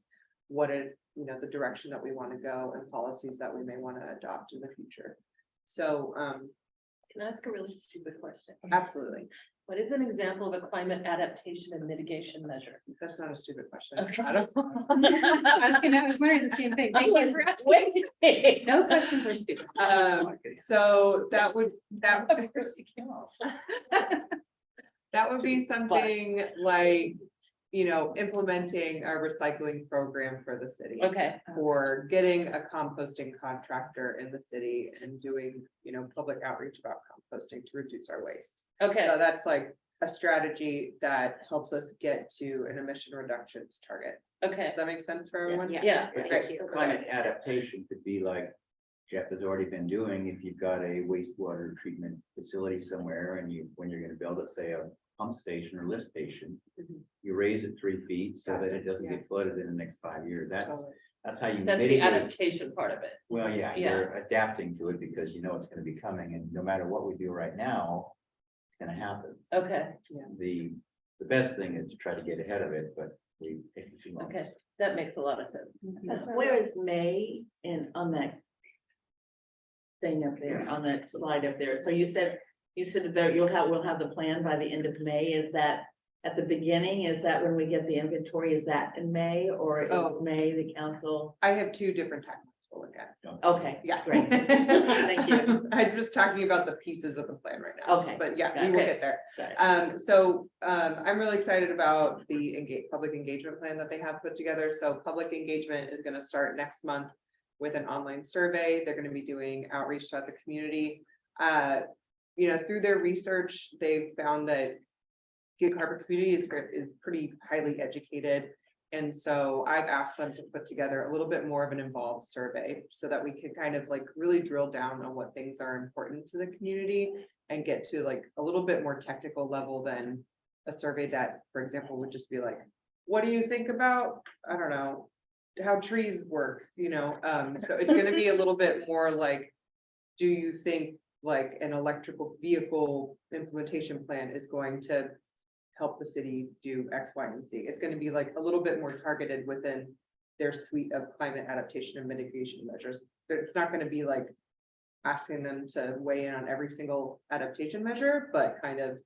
what the direction that we want to go and policies that we may want to adopt in the future. So, Can I ask a really stupid question? absolutely. What is an example of a climate adaptation and mitigation measure? That's not a stupid question. Okay. I don't. I was wondering the same thing. Thank you for asking. Wait. No questions are stupid. So that would be something like, implementing a recycling program for the city. Okay, Or getting a composting contractor in the city and doing, public outreach about composting to reduce our waste. okay, So that's like a strategy that helps us get to an emission reductions target. okay. Does that make sense for everyone? Yeah. Great. Climate adaptation could be like Jeff has already been doing. If you've got a wastewater treatment facility somewhere and when you're gonna build it, say pump station or lift station. Mhm. You raise it 3 feet so that it doesn't get flooded in the next 5 years. That's how you That's the mitigate. adaptation part of it. Well, yeah, Yeah. you're adapting to it because you know it's gonna be coming, and no matter what we do right now, it's gonna happen. Okay, The best thing is to try to get ahead of it, but we take a few months. okay, that makes a lot of sense. That's where Where is May in, on that thing up there, on that slide up there? So you said that we'll have the plan by the end of May. Is that at the beginning? Is that when we get the inventory? Is that in May, or is Oh. May the council? I have two different timelines we'll look at. Okay, Yeah. great. Thank you. I'm just talking about the pieces of the plan right now. Okay. But yeah, we will Okay. get there. Got it. I'm really excited about the public engagement plan that they have put together. So public engagement is gonna start next month with an online survey. They're gonna be doing outreach throughout the community. Through their research, they found that Gig Harbor community is pretty highly educated. And so I've asked them to put together a little bit more of an involved survey so that we can kind of like really drill down on what things are important to the community and get to like a little bit more technical level than a survey that, for example, would just be like, what do you think about, I don't know, how trees work, so it's gonna be a little bit more like, do you think like an electrical vehicle implementation plan is going to help the city do X, Y, and Z? It's gonna be like a little bit more targeted within their suite of climate adaptation and mitigation measures. It's not gonna be like asking them to weigh in on every single adaptation measure, but kind of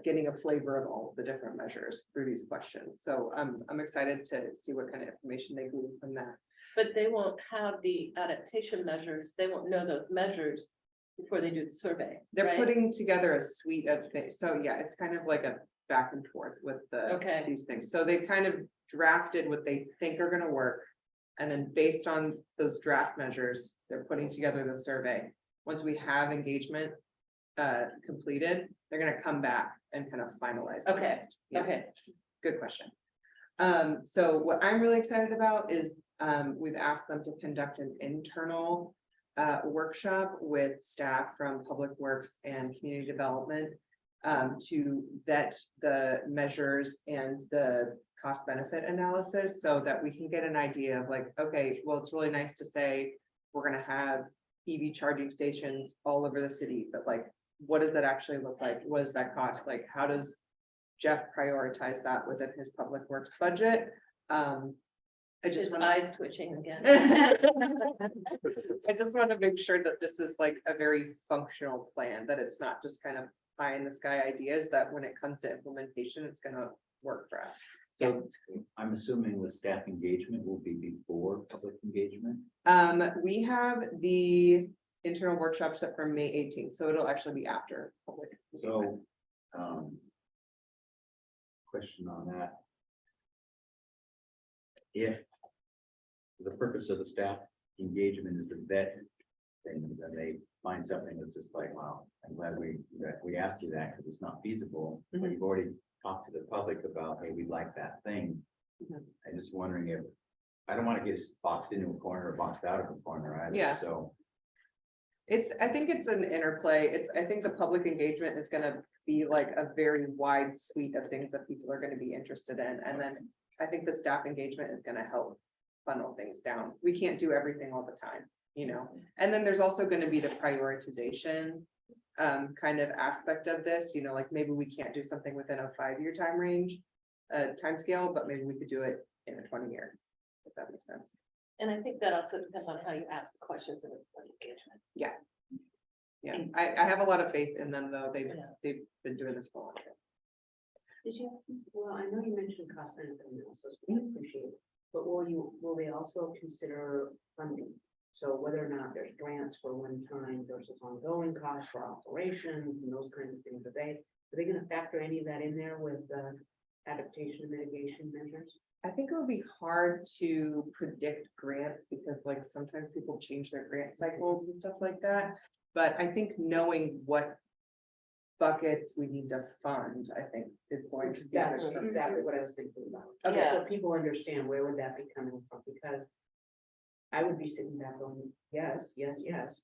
getting a flavor of all of the different measures through these questions. So I'm excited to see what kind of information they glean from that. But they won't have the adaptation measures. They won't know those measures before they do the survey. They're right? putting together a suite of things. So yeah, it's kind of like a back and forth with Okay. these things. So they kind of drafted what they think are gonna work. And then based on those draft measures, they're putting together the survey. Once we have engagement completed, they're gonna come back and kind of finalize. the Okay, list. Yeah. Okay, Good question. So what I'm really excited about is, we've asked them to conduct an internal workshop with staff from Public Works and Community Development to vet the measures and the cost benefit analysis so that we can get an idea of like, okay, well, it's really nice to say we're gonna have EV charging stations all over the city, but like, what does that actually look like? What does that cost? Like, how does Jeff prioritize that within his public works budget? I just his want eyes twitching again. I just want to make sure that this is like a very functional plan, that it's not just kind of pie in the sky ideas, that when it comes to implementation, it's gonna work for us. So I'm assuming the staff engagement will be before public engagement. We have the internal workshop set for May 18th, so it'll actually be after public. engagement. So, question on that. If the purpose of the staff engagement is to vet things, and they find something that's just like, wow, I'm glad we asked you that because it's not feasible, but you've already talked to the public about, hey, we'd like that thing. Mhm. I'm just wondering if, I don't want to get boxed into a corner or boxed out of a corner either, Yeah. so. I think it's an interplay. I think the public engagement is gonna be like a very wide suite of things that people are gonna be interested in. And then I think the staff engagement is gonna help funnel things down. We can't do everything all the time, And then there's also gonna be the prioritization kind of aspect of this, like maybe we can't do something within a 5-year time range, time scale, but maybe we could do it in a 20-year, if that makes sense. And I think that also depends on how you ask the questions in the engagement. Yeah, I have a lot of faith in them, though. Yeah. They've been doing this for a long time. Did you, well, I know you mentioned cost benefit analysis, we appreciate it, but will they also consider funding? So whether or not there's grants for one time versus ongoing costs for operations and those kinds of things, are they gonna factor any of that in there with the adaptation and mitigation measures? I think it would be hard to predict grants because like sometimes people change their grant cycles and stuff like that. But I think knowing what buckets we need to fund, I think is going to be. That's exactly what I was thinking about. Okay, Yeah. so people understand where would that be coming from, because I would be sitting back going, yes, yes, yes.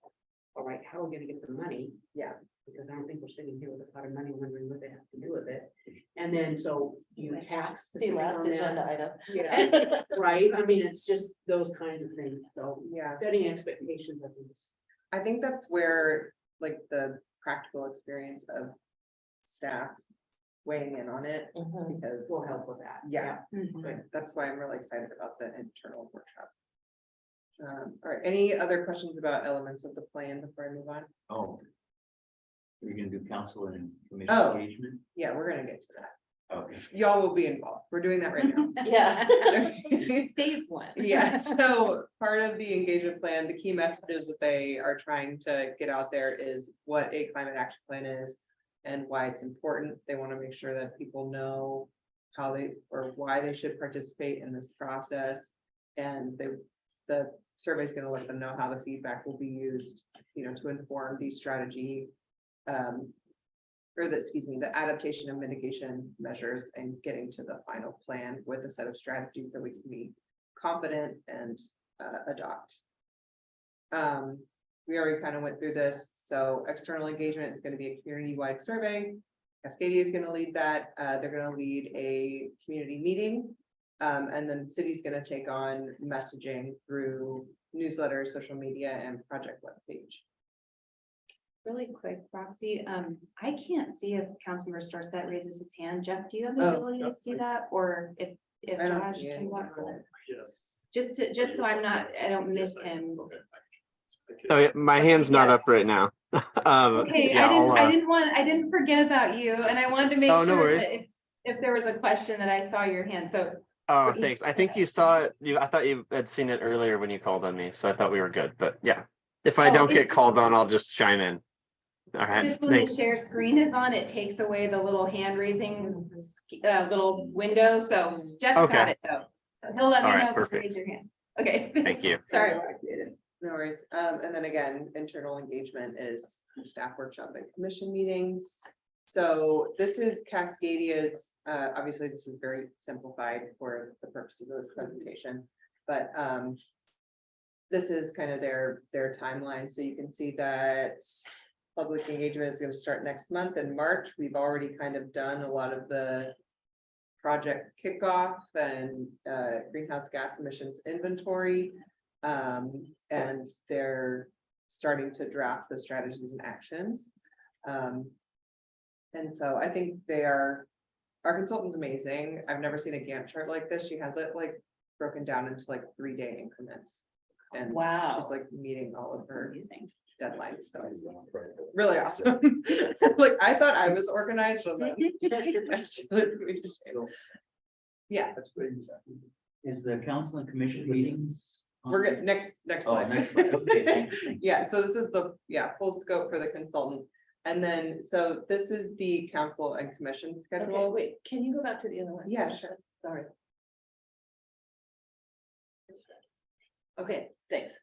all right, how are we gonna get the money? Yeah. Because I don't think we're sitting here with a pot of money wondering what they have to do with it. And then, so you tax. the See city last on that. agenda item. Yeah, right, I mean, it's just those kinds of things, so Yeah, setting expectations, I think is. I think that's where, like, the practical experience of staff weighing in on it, because. Will help with that. Yeah, but that's why I'm really excited about the internal workshop. All right, any other questions about elements of the plan before I move on? Oh. You're gonna do council and commission Oh. engagement? Yeah, we're gonna get to that. Okay. Y'all will be involved. We're doing that right now. Yeah. Phase one. Yeah, so part of the engagement plan, the key messages that they are trying to get out there is what a climate action plan is and why it's important. They want to make sure that people know how they, or why they should participate in this process. And the survey is going to let them know how the feedback will be used, to inform the strategy. The adaptation and mitigation measures and getting to the final plan with a set of strategies that we can be confident and adopt. We already kind of went through this, so external engagement is going to be a community-wide survey. Cascadia is going to lead that. They're going to lead a community meeting. And then the city's going to take on messaging through newsletters, social media, and project webpage. Really quick, Roxy, I can't see if Councilmember Starset raises his hand. Jeff, do you have the Oh, ability to see that, or if I don't Josh see can it. walk through it? Yes. Just so I don't miss him. Oh, yeah, my hand's not up right now. Okay, Yeah, I didn't forget about you, and I wanted to make Oh, no sure worries. that if there was a question that I saw your hand, so. Oh, thanks. I think you saw it. I thought you had seen it earlier when you called on me, so I thought we were good, but yeah. If I Oh, don't get it's- called on, I'll just chime in. All It's right, just when the thanks. share screen is on, it takes away the little hand raising little window, so Jeff's got Okay. it though. He'll let me All right, know if you perfect. raise your hand. Okay. Thank you. Sorry, Roxy, I didn't- No worries. And then again, internal engagement is staff workshop and commission meetings. So this is Cascadia's, obviously this is very simplified for the purpose of this presentation, but this is kind of their timeline. So you can see that public engagement is going to start next month in March. We've already kind of done a lot of the project kickoff and greenhouse gas emissions inventory. And they're starting to draft the strategies and actions. And so I think our consultant's amazing. I've never seen a Gantt chart like this. She has it like broken down into like 3-day increments. And Wow. she's like meeting all of her Amazing. deadlines, so really awesome. Like, I thought I was organized, so then. Yeah, Is the council and commission meetings? on we're there? good. Next Oh, slide. next one. Okay, thank you. Yeah, so this is the, full scope for the consultant. And then, so this is the council and commission Okay, schedule. wait, can you go back to the other one? Yeah, sure. Sorry. Okay, thanks.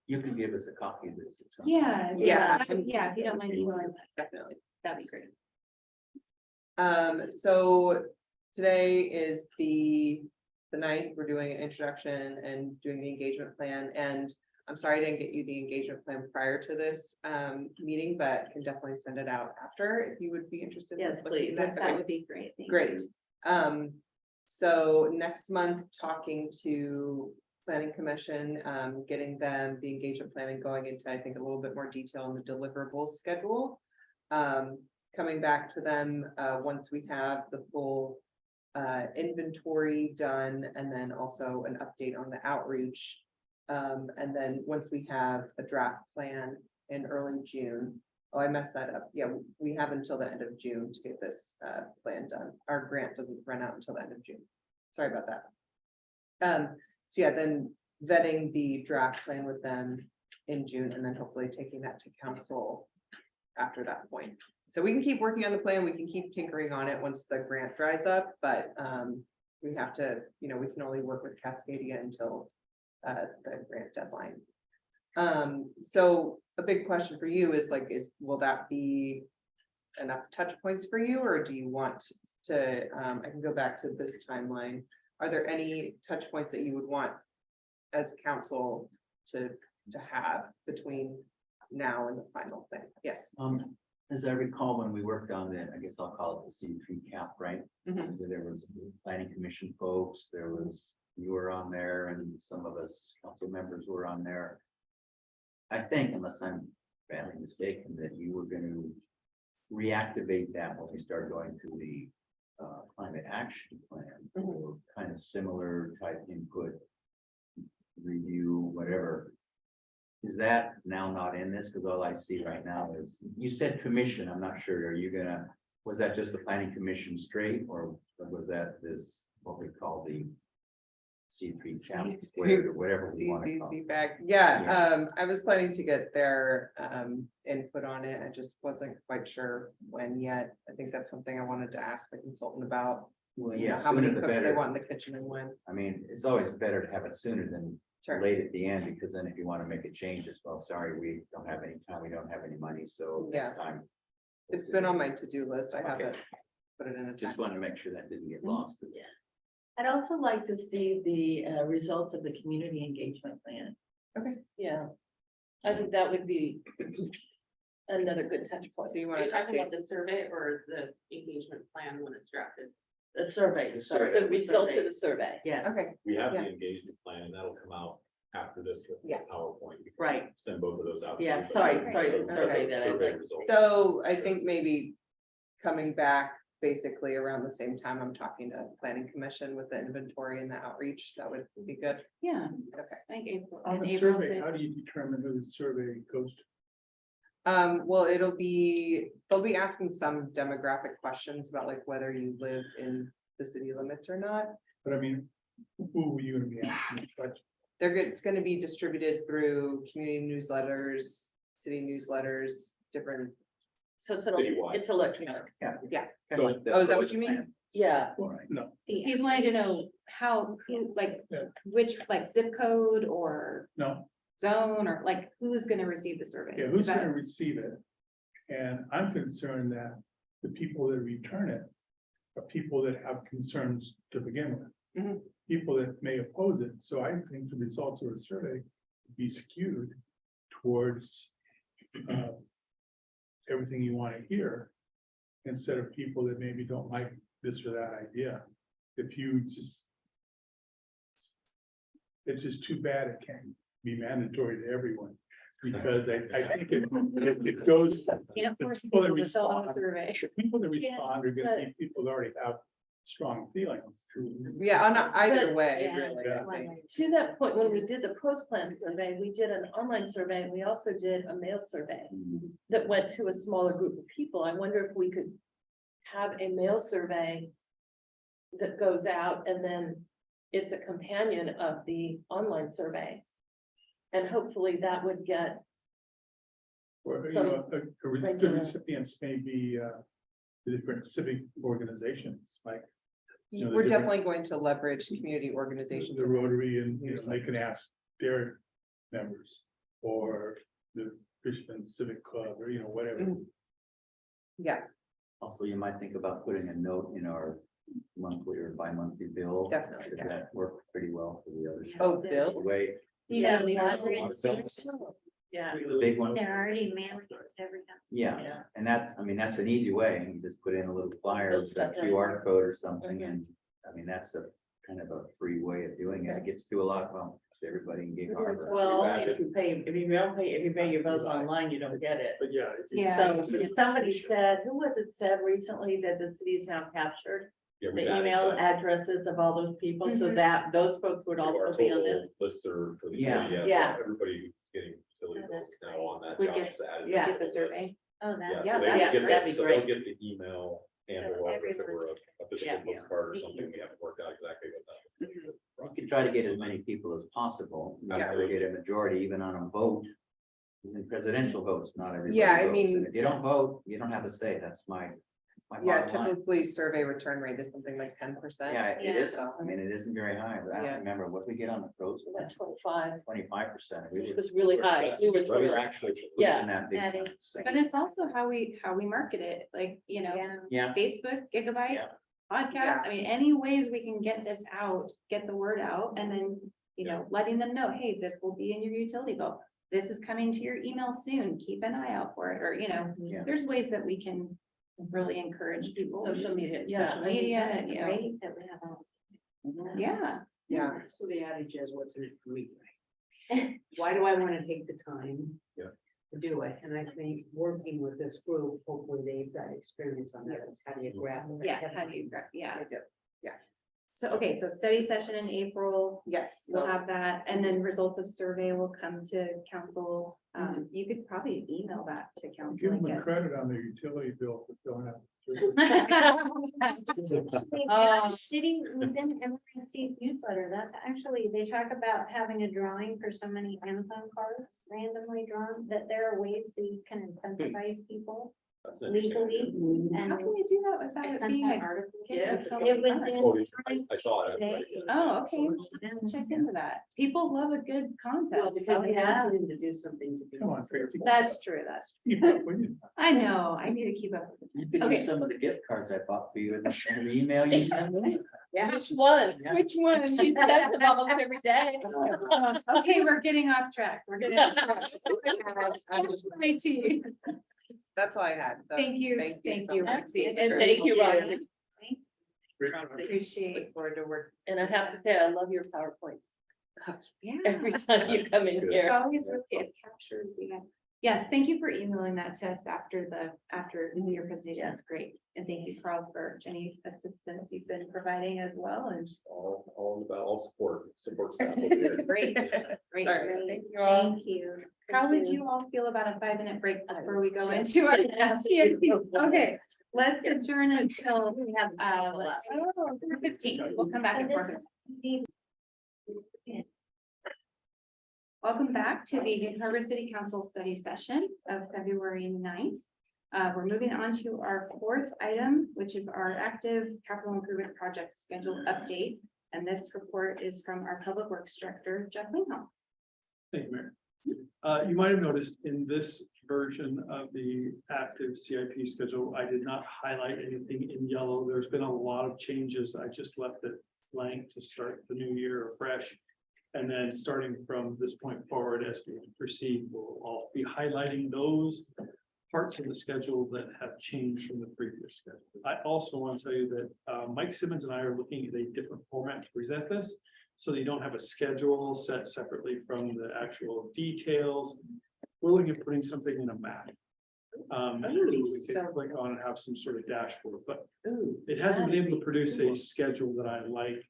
You can give us a copy of this. at some Yeah, Yeah. yeah, if you don't mind emailing, Definitely. that'd be great. So today is the night, we're doing an introduction and doing the engagement plan, and I'm sorry I didn't get you the engagement plan prior to this meeting, but can definitely send it out after if you would be interested. in Yes, looking please. at that. That would be great. Thank Great. you. So next month, talking to planning commission, getting them the engagement plan and going into, I think, a little bit more detail on the deliverables schedule. Coming back to them, once we have the full inventory done, and then also an update on the outreach. And then once we have a draft plan in early June. Oh, I messed that up. Yeah, we have until the end of June to get this plan done. Our grant doesn't run out until the end of June. Sorry about that. So yeah, then vetting the draft plan with them in June, and then hopefully taking that to council after that point. So we can keep working on the plan, we can keep tinkering on it once the grant dries up, but we have to, we can only work with Cascadia until the grant deadline. So a big question for you is like, will that be enough touch points for you, or do you want to, I can go back to this timeline. Are there any touch points that you would want as council to have between now in the final thing. Yes. As I recall, when we worked on the, I guess I'll call it the C3 cap, right? Mhm. There was planning commission folks, there was, you were on there and some of us council members were on there. I think, unless I'm badly mistaken, that you were going to reactivate that when we start going through the climate action plan, or kind of similar type input, review, whatever. Is that now not in this? Because all I see right now is, you said commission, I'm not sure, are you gonna, was that just the planning commission straight, or was that this, what we call the C3 chapter squared, or whatever we want to call it? Feedback. Yeah, I was planning to get their input on it. I just wasn't quite sure when yet. I think that's something I wanted to ask the consultant about. Well, You know, yeah, how many sooner the cooks they better. want in the kitchen and when. I mean, it's always better to have it sooner than Sure. late at the end, because then if you want to make a change as well, sorry, we don't have any time, we don't have any money, so next time. It's been on my to-do list. I Okay. haven't put it in a. Just want to make sure that didn't get lost. 'Cause I'd also like to see the results of the community engagement plan. Okay. Yeah. I think that would be another good touch point. So you Are want you to talking about the survey or the engagement plan when it's drafted? The survey, The sorry, survey. the results of the survey. Yeah, Okay, We have Yeah. the engagement plan and that'll come out after this with Yeah. PowerPoint. We can right. Send both of those out. to Yeah, you, but sorry, the sorry, the survey that I survey like. results. so I think maybe coming back basically around the same time, I'm talking to planning commission with the inventory and the outreach. That would be good. Yeah, Okay. I think April. On and the April survey, says- how do you determine who the survey goes to? Well, they'll be asking some demographic questions about like whether you live in the city limits or not. But I mean, who were you gonna be asking? But It's gonna be distributed through community newsletters, city newsletters, different. So it's Citywide. it's electronic. Yeah. Yeah. Kind of like the Oh, is that what village you mean? plan. Yeah, no, He's wanting to know how, like, Yeah. which, like zip code or no, zone, or like, who's gonna receive the survey? yeah, Is who's that- gonna receive it? And I'm concerned that the people that return it are people that have concerns to begin with. Mhm. People that may oppose it, so I think the results of the survey be skewed towards everything you want to hear, instead of people that maybe don't like this or that idea. If you just, it's just too bad it can't be mandatory to everyone, because I think it goes. Can't the force people that people to fill out a respond- survey. The people that respond are gonna be people that already have strong feelings. Yeah, on either But- way, yeah. really. I think. to that point, when we did the post plan survey, we did an online survey and we also did a mail survey that went to a smaller group of people. I wonder if we could have a mail survey that goes out and then it's a companion of the online survey. And hopefully that would get, Or, you Some know, the regular- recipients may be the different civic organizations, like know, the We're different- definitely going to leverage community organizations. the Rotary, and, you know, they can ask their members, or the Richmond Civic Club, or, you know, whatever. Mhm. Yeah, Also, you might think about putting a note in our monthly or bi-monthly bill. Definitely, Because yeah. that worked pretty well for the others. Oh, Bill? Wait, yeah, Yeah. the big one. They're already mailing it to every house. Yeah, and that's, I mean, that's an easy way. You just put in a little flyer, Build with a stuff in. QR code or something, and I mean, that's a kind of a free way of doing it. It gets to a lot, well, it's everybody in Gig Harbor. well, if you pay your bills online, you don't get it. But yeah. if you- Yeah. So somebody said, who was it said recently that the city is now captured? Yeah, The we've added email that addresses of all those people, so Mhm. that those folks would to our also be on total this. listserv for the Yeah. city. Yeah. So everybody who's getting utility Oh, bills that's now on that. We Josh get- has added yeah. that Get the to list. survey. Oh, Yeah, that's. so Yeah, they that's- get that'd the, be so they'll great. get the email and or if it were a physical Yeah. postcard or something, we haven't worked out exactly what that was. You could try to get as many people as possible. You have to get a majority even on a vote. Even presidential votes, not everybody Yeah, I votes. mean- And if you don't vote, you don't have a say. That's my yeah, bottom line. typically survey return rate is something like 10%. Yeah, it Yeah. is. I mean, it isn't very high, but I Yeah. don't remember what we get on the pros for About that, 25, 25%. which was really high. We were We really were high. actually pushing Yeah, that big that time, is- so- But it's also how we market it, like, you know, Yeah. Yeah, Facebook, Gigabyte, Yeah. podcast. I mean, any ways we can get this out, get the word out, and then, you know, letting them know, hey, this will be in your utility bill. this is coming to your email soon, keep an eye out for it, or, you know, Yeah. there's ways that we can really encourage people. Social media. Social media, That's and, you know, great that we have all. yeah. Yeah. So the adage is, what's in it for me? Right? Why do I want to take the time? Yeah. To do it, and I think working with this group, hopefully they've got experience on that, it's how do you grab. it? Yeah, how do you, yeah. I do. Yeah. So, okay, so study session in April, Yes. we'll So have that, and then results of survey will come to council. You could probably email that to council, Give I them a guess. credit on their utility bill for filling out. City within MRC newsletter, that's actually, they talk about having a drawing for so many Amazon cards randomly drawn, that there are ways that you can incentivize people That's interesting. legally. And How can we do that I without it sent being that a? article. Yeah. It was Oh, in. I saw it. today. Oh, okay, check into that. People love a good Well, contest. because we asked them to do something to be. Come on, Tracy. That's true, that's, Keep up with it. I know, I need to keep up with You it. could Okay. use some of the gift cards I bought for you in the email you sent me. Yeah. Which one? Yeah. Which one? She does them almost every day. Okay, we're getting off track, we're getting off track. That's my tea. that's all I had. So Thank you, so thank you, much. Roxy. And thank you, Roxy. Appreciate, Look forward to work. And I have to say, I love your PowerPoints yeah. every time you come in Good. here. Always, it captures the. Yes, thank you for emailing that to us after your presentation, that's great. And thank you, Carl, for any assistance you've been providing as well, and All support staff. will be there. great, great. All right, thank you all. Thank you. How would you all feel about a 5-minute break before we go into our CIP? Okay, let's adjourn until 4:15. We'll come back at 4:15. Welcome back to the Harbor City Council study session of February 9th. We're moving on to our fourth item, which is our active capital improvement project schedule update. And this report is from our Public Works Director, Jeff Lingholm. Thank you, Mayor. You might have noticed in this version of the active CIP schedule, I did not highlight anything in yellow. There's been a lot of changes. I just left it blank to start the new year afresh. And then starting from this point forward, as we proceed, we'll all be highlighting those parts of the schedule that have changed from the previous schedule. I also want to tell you that Mike Simmons and I are looking at a different format to present this. So that you don't have a schedule set separately from the actual details. We're looking at putting something in a map. We can click on and have some sort of dashboard, but it hasn't been able to produce a schedule that I like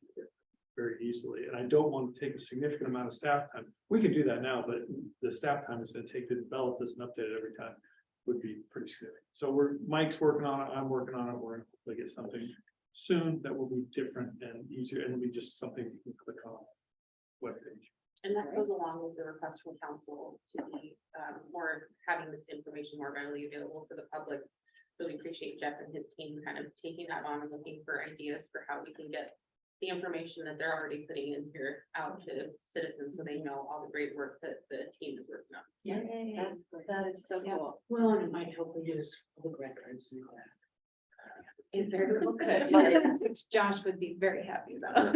very easily, and I don't want to take a significant amount of staff time. We can do that now, but the staff time is going to take to develop this and update it every time would be pretty scary. So Mike's working on it, I'm working on it, we're going to get something soon that will be different and easier, and it'll be just something you can click on webpage. And that goes along with the request from council to be more having this information more readily available to the public. Really appreciate Jeff and his team kind of taking that on and looking for ideas for how we can get the information that they're already putting in here out to citizens, so they know all the great work that the team is working on. Yeah, That's great. that is so cool. Well, and it might help reduce public records and all that. It very well could, which Josh would be very happy about.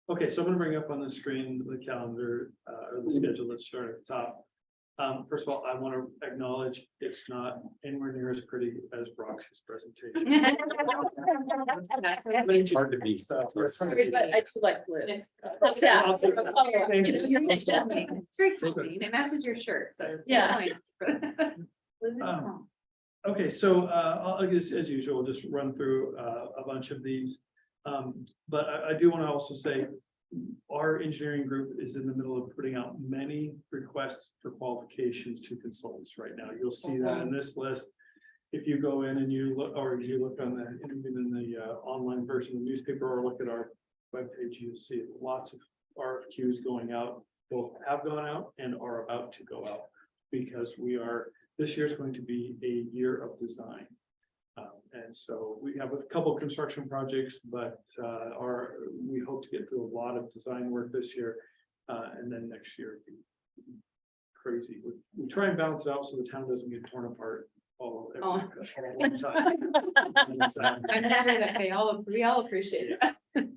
Okay, so I'm gonna bring up on the screen the calendar, or the schedule that's started at the top. First of all, I want to acknowledge it's not anywhere near as pretty as Roxy's presentation. It's hard to be. Sorry, but I too like blue. Yeah, I'll take it. You know, you're taking that. It's very clean, it matches your shirt, so. Yeah. Okay, so I'll just, as usual, just run through a bunch of these. But I do want to also say, our engineering group is in the middle of putting out many requests for qualifications to consultants right now. You'll see that in this list. If you go in and you look, or you look on the, even in the online version of the newspaper, or look at our webpage, you'll see lots of RFQs going out, both have gone out and are about to go out. Because this year is going to be a year of design. And so we have a couple of construction projects, but we hope to get through a lot of design work this year. And then next year, it'll be crazy. We try and balance it out so the town doesn't get torn apart all every one time. And, I'm happy that we all appreciate it.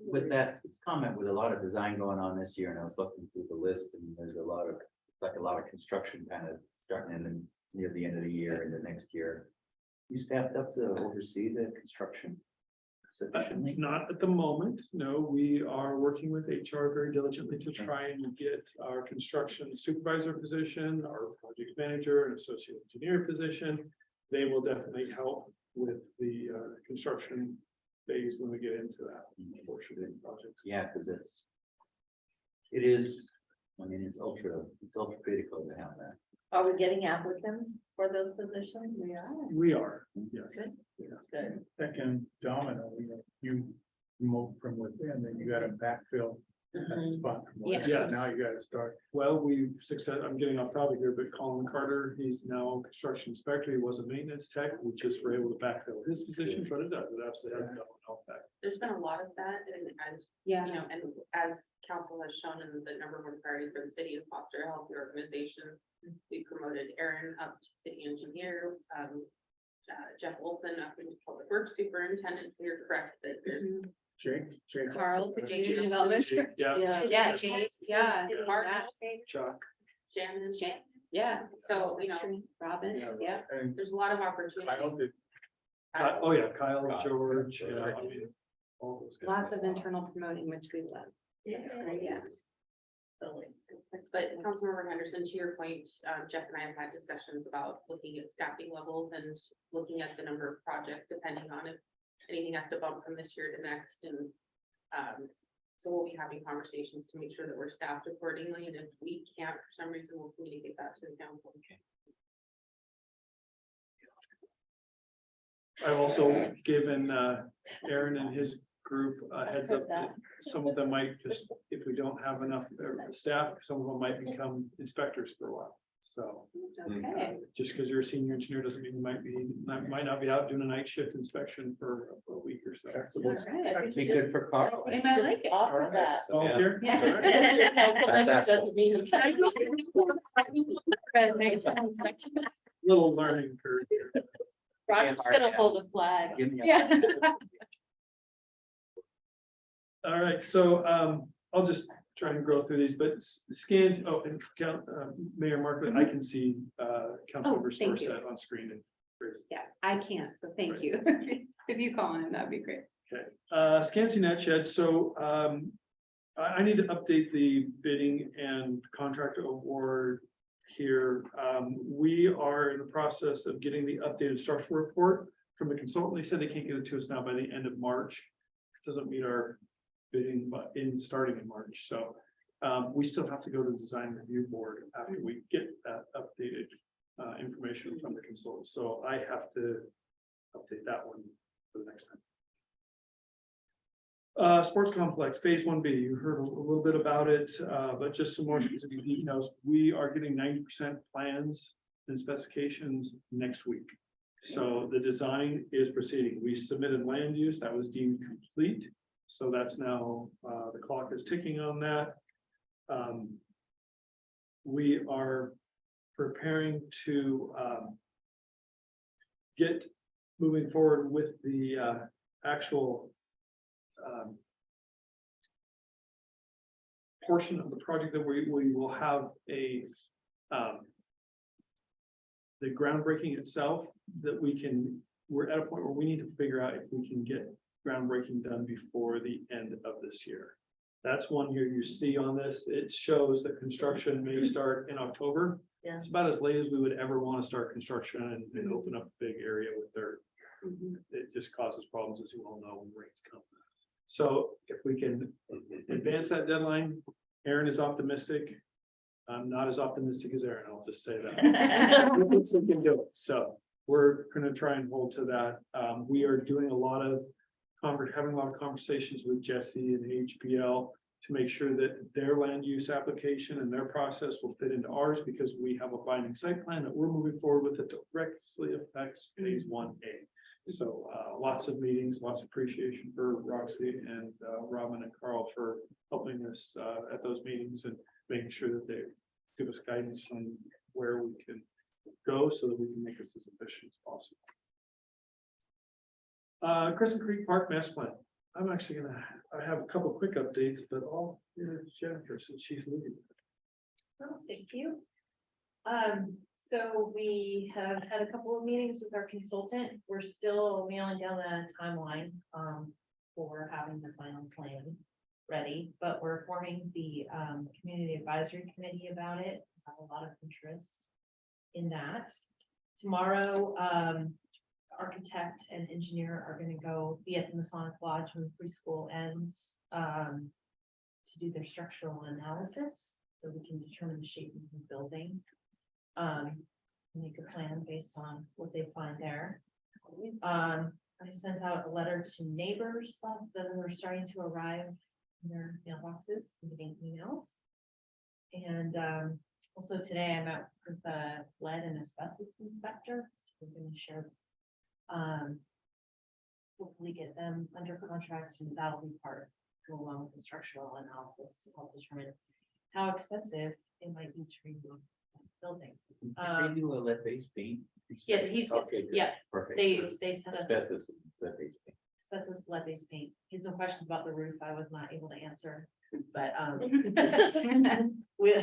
with that comment, with a lot of design going on this year, and I was looking through the list, and there's a lot of, like a lot of construction kind of starting in the, near the end of the year and the next year. You staffed up to oversee the construction sufficiently? Not at the moment, no, we are working with HR very diligently to try and get our construction supervisor position, our project manager and associate engineer position. They will definitely help with the construction phase when we get into that portion of the project. Yeah, because it is, I mean, it's ultra critical to have that. Are we getting applicants for those positions? We are. We are, yes. Good. Yeah. Good. Second domino, you promote from within, then you gotta backfill that spot. from within. Yes. Now you gotta start. Well, I'm getting off topic here, but Colin Carter, he's now a construction inspector. He was a maintenance tech. We just were able to backfill his position, but it absolutely has no effect. There's been a lot of that, and as, Yeah. you know, and as council has shown in the number one priority for the city is foster a healthy organization. We promoted Aaron up to city engineer, Jeff Olson up to public works superintendent. So you're correct that there's Jake. Carl, to Jake community Jake. development. Yeah. Yeah, Jake, yeah, Mark, Chuck. Shannon. yeah. So, you know, Robin, Yeah. yeah. And there's a lot of I opportunity. don't think Oh, yeah, Kyle, Kyle, George, George. yeah, I mean, all those guys. Lots of internal promoting, which we love. That's great, yeah. But Councilmember Henderson, to your point, Jeff and I have had discussions about looking at staffing levels and looking at the number of projects, depending on if anything has to bump from this year to next, and so we'll be having conversations to make sure that we're staffed accordingly, and if we can't, for some reason, we'll communicate that to the council. I've also given Aaron and his group a heads up that some of them might just, if we don't have enough staff, some of them might become inspectors for a while. So Okay. just because you're a senior engineer doesn't mean you might not be out doing a night shift inspection for a week or so. All right. Be good for Carl. And I like it. Offer that. Volunteer? That's Little learning curve here. Roger's gonna hold a flag. Give me a- Yeah. All right, so I'll just try and go through these, but scanned, and Mayor Markley, I can see Councilmember thank you. Storsett on screen. And Chris. Yes, I can't, so thank you. If you call in, that'd be great. Okay, Scansy Net Shed, so I need to update the bidding and contract award here. We are in the process of getting the updated structural report from the consultant. They said they can't get it to us now by the end of March. Doesn't meet our bidding, but starting in March, so we still have to go to the design review board after we get that updated information from the consultant, so I have to update that one for the next time. Sports complex, phase 1B, you heard a little bit about it, but just some more specific details. We are getting 90% plans and specifications next week. So the design is proceeding. We submitted land use that was deemed complete. So that's now, the clock is ticking on that. We are preparing to get moving forward with the actual portion of the project that we will have the groundbreaking itself, that we're at a point where we need to figure out if we can get groundbreaking done before the end of this year. That's one here you see on this. It shows that construction may start in October. Yeah. It's about as late as we would ever want to start construction and open up a big area with dirt. It just causes problems, as you all know, when rains come. So if we can advance that deadline, Aaron is optimistic. I'm not as optimistic as Aaron, I'll just say that. We can do it. So we're gonna try and hold to that. We are doing having a lot of conversations with Jesse and HPL to make sure that their land use application and their process will fit into ours, because we have a binding site plan that we're moving forward with that directly affects phase 1A. So lots of meetings, lots of appreciation for Roxy and Robin and Carl for helping us at those meetings and making sure that they give us guidance on where we can go so that we can make this as efficient as possible. Crescent Creek Park Master Plan. I'm actually I have a couple quick updates, but all, Jennifer, since she's leaving. Oh, thank you. So we have had a couple of meetings with our consultant. We're still nailing down the timeline, for having the final plan ready, but we're forming the, community advisory committee about it. Have a lot of interest in that. Tomorrow, architect and engineer are gonna go be at the Masonic Lodge when preschool ends, to do their structural analysis, so we can determine the shape of the building. Make a plan based on what they find there. I sent out a letter to neighbors that are starting to arrive in their mailboxes, and getting emails. And also today I met with the lead and asbestos inspector, so we're gonna share. Hopefully get them under contract, and that'll be part, go along with the structural analysis to help determine how expensive it might be to remove that building. They do a lead-based paint. Yeah, he's, Okay, good. yeah, Perfect. they sent us Asbestos, lead-based paint. asbestos lead-based paint. He had some questions about the roof I was not able to answer, but we.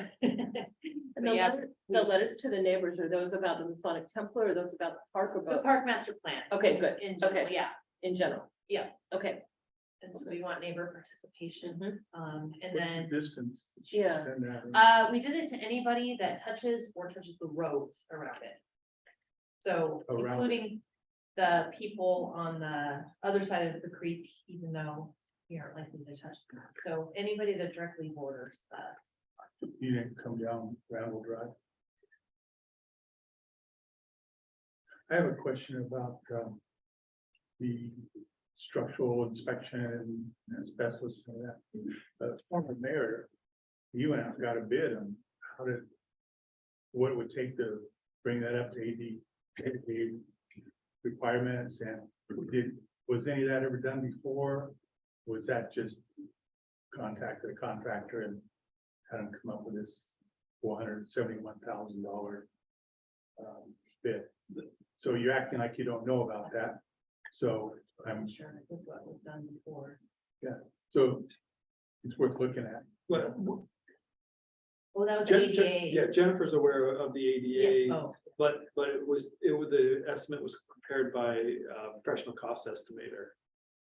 And the the letters to the neighbors, are those about the Masonic Temple or are those about the park or The both? park master plan. Okay, good. In general, Okay. yeah, In general? Yeah. Okay. and so we want neighbor participation, and What's then. the distance? Yeah. Send that in. We did it to anybody that touches the roads around it. So Around it. including the people on the other side of the creek, even though we aren't likely to touch them. So anybody that directly borders the. You didn't come down Randall Drive. I have a question about the structural inspection and asbestos and that. The former mayor, you went out and got a bid on what it would take to bring that up to AD requirements, and was any of that ever done before? Was that just contacted a contractor and had them come up with this $471,000 bid? So you're acting like you don't know about that. So I'm Sure, I think what was done before. so it's worth looking at. Well, Well, that was Yeah, ADA. Jennifer's aware of the ADA, Yeah, oh, but the estimate was prepared by a professional cost estimator.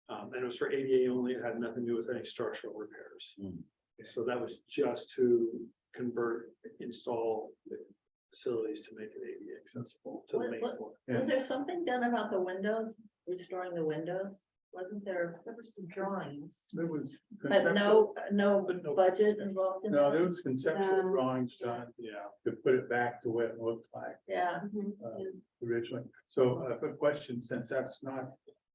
And it was for ADA only, it had nothing to do with any structural repairs. Hmm. So that was just to install facilities to make it ADA accessible to the main floor. Was there something done about the windows, restoring the windows? Wasn't there there were some drawings. There was. but no But no- budget involved in No, that? there was conceptual No. drawings done Yeah, to put it back to what it looked like Yeah, originally. So I have a question, since that's not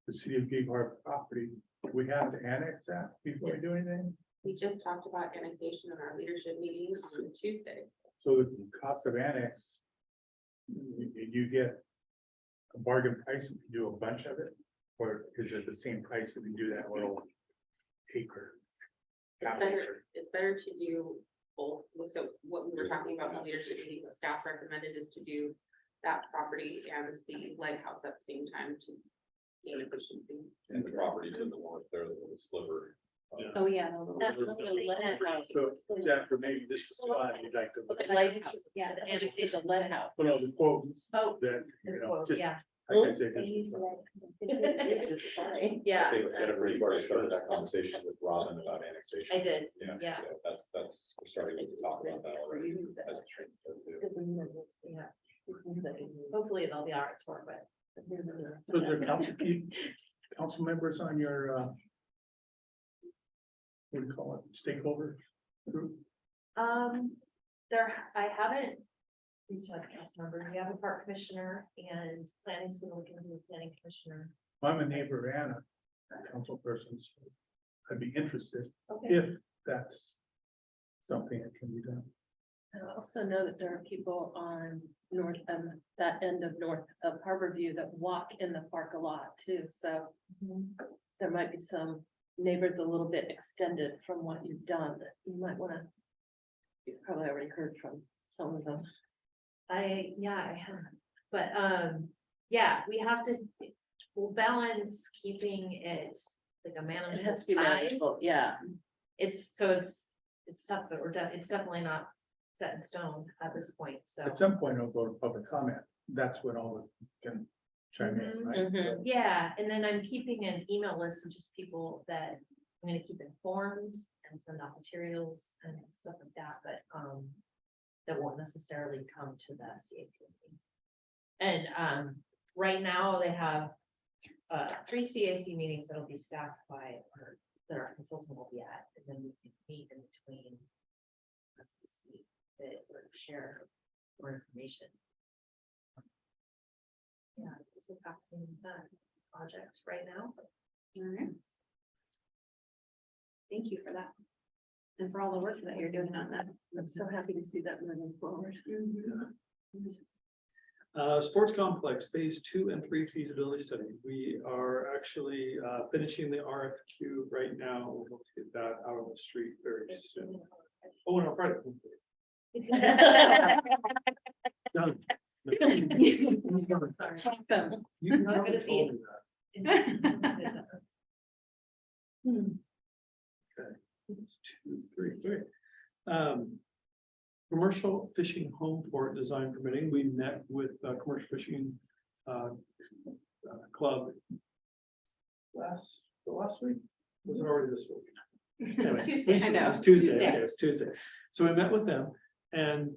the city of Gig Harbor property, we have to annex that before we do anything? We just talked about annexation in our leadership meeting on Tuesday. So the cost of annex, you get a bargain price if you do a bunch of it, or is it the same price if you do that little acre? half acre? It's better to do both. So what we were talking about in the leadership meeting, what staff recommended is to do that property and the lighthouse at the same time to gain efficiency. And the property to the north there, the little sliver. Oh, yeah. the little- that little lead house. So Jennifer, maybe this is why you'd like to. The lighthouse, Yeah. the annexation of lead house. Put all the quotes Oh, that, you know, just, Yeah, like I said, It's fine. I yeah, think Jennifer, you've already started that conversation with Robin about annexation. I did, Yeah, yeah. so that's, we're starting to talk about that already as a trend. Yeah. Hopefully it'll be all right for, but. so there council members on your, what do you call it, stakeholder group? I haven't reached out to council members. We have a park commissioner and planning's been looking into the planning commissioner. I'm a neighbor and a council person, so I'd be interested Okay. if that's something that can be done. I also know that there are people on north, that end of north of Harbor View that walk in the park a lot too, so there might be some neighbors a little bit extended from what you've done that you might wanna. You've probably already heard from some of them. I have, but, yeah, we have to, we'll balance keeping it like a It manageable has to be size. manageable, yeah. It's tough, but it's definitely not set in stone at this point, so. At some point, it'll go to public comment. That's when all of them can chime in, right? So- Yeah, and then I'm keeping an email list of just people that I'm gonna keep informed and send out materials and stuff like that, but, that won't necessarily come to the CAC meetings. And, right now they have, 3 CAC meetings that'll be staffed by, or that our consultant will be at, and then we can meet in between. As we see, that or share more information. Yeah, this is happening with that project right now. All right. Thank you for that. And for all the work that you're doing on that. I'm so happy to see that moving forward. Sports complex, phase 2 and 3 feasibility study. We are actually finishing the RFQ right now. We'll hope to get that out on the street very soon. Oh, no, Friday. Done. Check them. You Not probably good at told me that. Okay. It's 2, 3, great. Commercial fishing home port design permitting. We met with commercial fishing club last week. Was it already this week? Anyway, It's Tuesday, I know. It's Tuesday. Tuesday. Okay, it's Tuesday. So we met with them and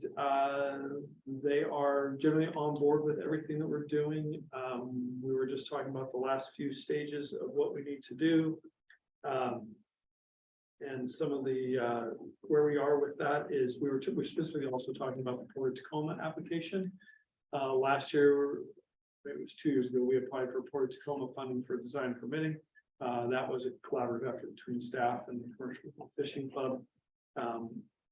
they are generally on board with everything that we're doing. We were just talking about the last few stages of what we need to do. And some of the, where we are with that is we're specifically also talking about the Port of Tacoma application. Last year, maybe it was 2 years ago, we applied for Port of Tacoma funding for design and permitting. That was a collaborative effort between staff and the commercial fishing club.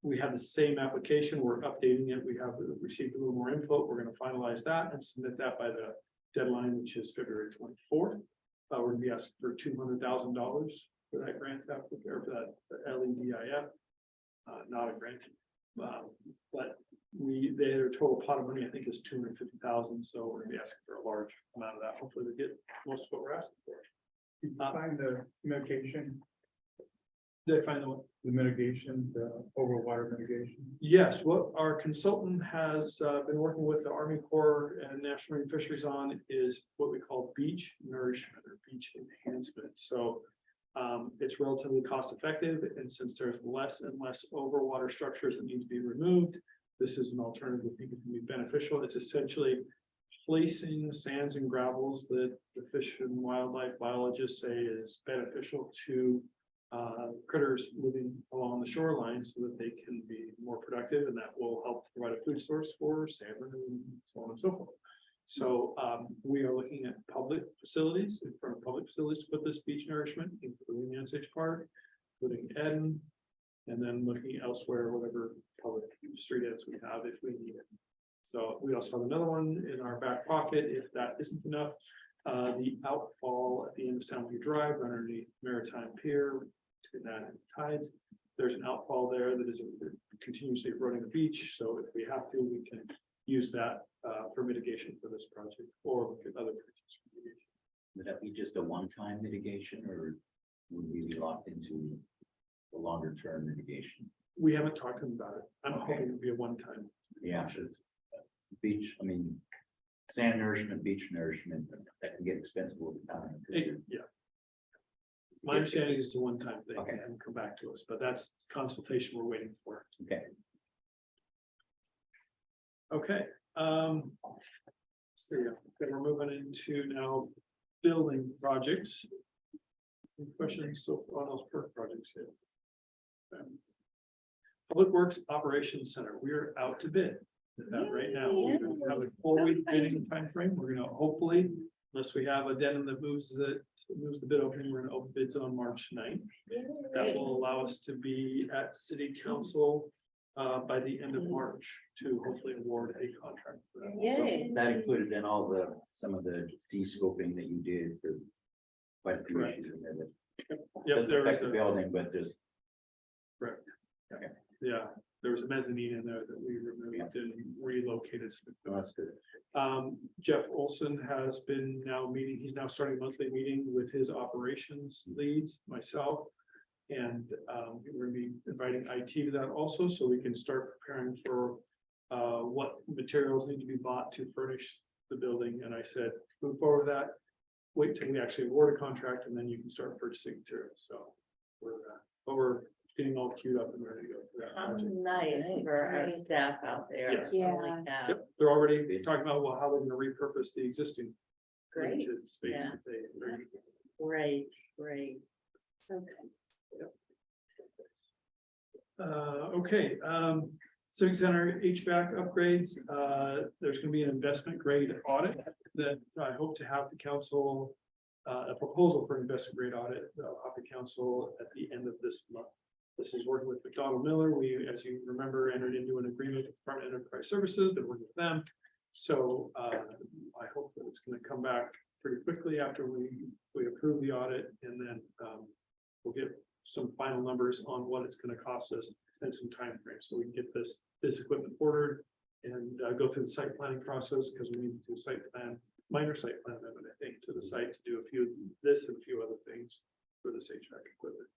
We have the same application, we're updating it, we have received a little more input, we're gonna finalize that and submit that by the deadline, which is February 24th. We're gonna be asking for $200,000 for that grant application, or for that LEDIF, not a grant. But their total pot of money, I think, is 250,000, so we're gonna be asking for a large amount of that, hopefully we get most of what we're asking for. Did you find the mitigation, Did I find the one? the mitigation, the overwater mitigation? Yes, what our consultant has been working with the Army Corps and National Marine Fisheries on is what we call beach nourishment or beach enhancement. So it's relatively cost effective, and since there's less and less overwater structures that need to be removed, this is an alternative I think it can be beneficial. It's essentially placing sands and gravels that the fish and wildlife biologists say is beneficial to critters living along the shoreline so that they can be more productive, and that will help provide a food source for salmon and so on and so forth. So we are looking at public facilities, in front of public facilities to put this beach nourishment, including the Osage Park, including Eden, and then looking elsewhere, whatever public street ends we have if we need it. So we also have another one in our back pocket if that isn't enough. The outfall at the end of Soundview Drive underneath Maritime Pier, between that and tides, there's an outfall there that is continuously eroding the beach. So if we have to, we can use that for mitigation for this project or look at other projects for mitigation. Would that be just a one-time mitigation or would we be locked into the longer term mitigation? We haven't talked to them about it. I'm Okay. hoping it'd be a one-time. Yeah, beach, I mean, sand nourishment, beach nourishment, that can get expensive over time. Yeah. My understanding is it's a one-time thing Okay. and come back to us, but that's consultation we're waiting for. Okay. Okay. So yeah, then we're moving into now building projects. Any questions so far on those PERC projects here? Public Works Operations Center, we are out to bid with that right now. We have a 4-week bidding timeframe. We're gonna hopefully, unless we have a addendum that moves the bid opening, we're gonna open bids on March 9th. That will allow us to be at city council by the end of March to hopefully award a contract for that. Yay. So that included then some of the de-scoping that you did for quite a few Correct. issues in there that Yep, doesn't there affect is the a, building, but just. correct. Okay. Yeah, there was a mezzanine in there that we removed and relocated. Oh, that's good. Jeff Olson has been now meeting, he's now starting a monthly meeting with his operations leads, myself. And we're gonna be inviting IT to that also, so we can start preparing for what materials need to be bought to furnish the building. And I said, move forward with that. Wait till we actually award a contract and then you can start purchasing materials. So we're getting all queued up and ready to go for that. How project. nice for our Great. staff out there. Yes. Holy Yeah. cow. Yep, they're already talking about, well, how they're gonna repurpose the existing Great, limited space Yeah. that they. great. So Okay, Civic Center HVAC upgrades, there's gonna be an investment grade audit that I hope to have the council. A proposal for investment grade audit, of the council at the end of this month. This is working with McDonald Miller. We, as you remember, entered into an agreement with Department of Enterprise Services, been working with them. So I hope that it's gonna come back pretty quickly after we approve the audit, and then we'll get some final numbers on what it's gonna cost us and some time frame, so we can get this equipment ordered and go through the site planning process, because we need to do a site plan, minor site plan amendment, I think, to the site to do a few, this and a few other things for this HVAC equipment.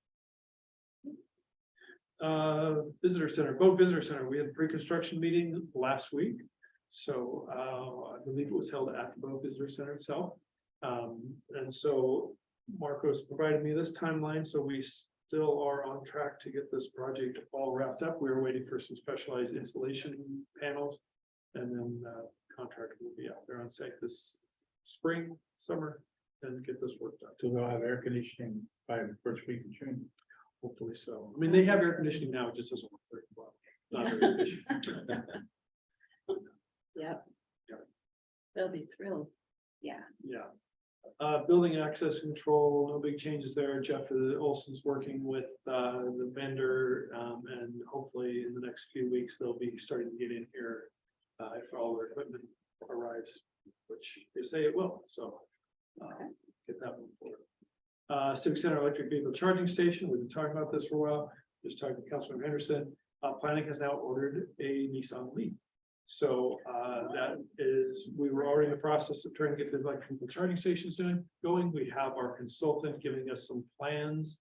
Visitor Center, Boat Visitor Center, we had a pre-construction meeting last week. So I believe it was held at the Boat Visitor Center itself. And so Marcos provided me this timeline, so we still are on track to get this project all wrapped up. We were waiting for some specialized installation panels. And then contractor will be out there on site this spring, summer, and get this work done. So they'll have air conditioning by the first week of June. Hopefully so. I mean, they have air conditioning now, it just doesn't work very well. Not very efficient. Yep. They'll be thrilled. yeah, Yeah. Building access control, no big changes there. Jeff Olson's working with the vendor, and hopefully in the next few weeks, they'll be starting to get in here if all their equipment arrives, which they say it will, so get that one forward. Civic Center electric vehicle charging station, we've been talking about this for a while, just talking to Councilman Henderson. Planning has now ordered a Nissan Leaf. So that is, we were already in the process of trying to get the electrical charging stations going. We have our consultant giving us some plans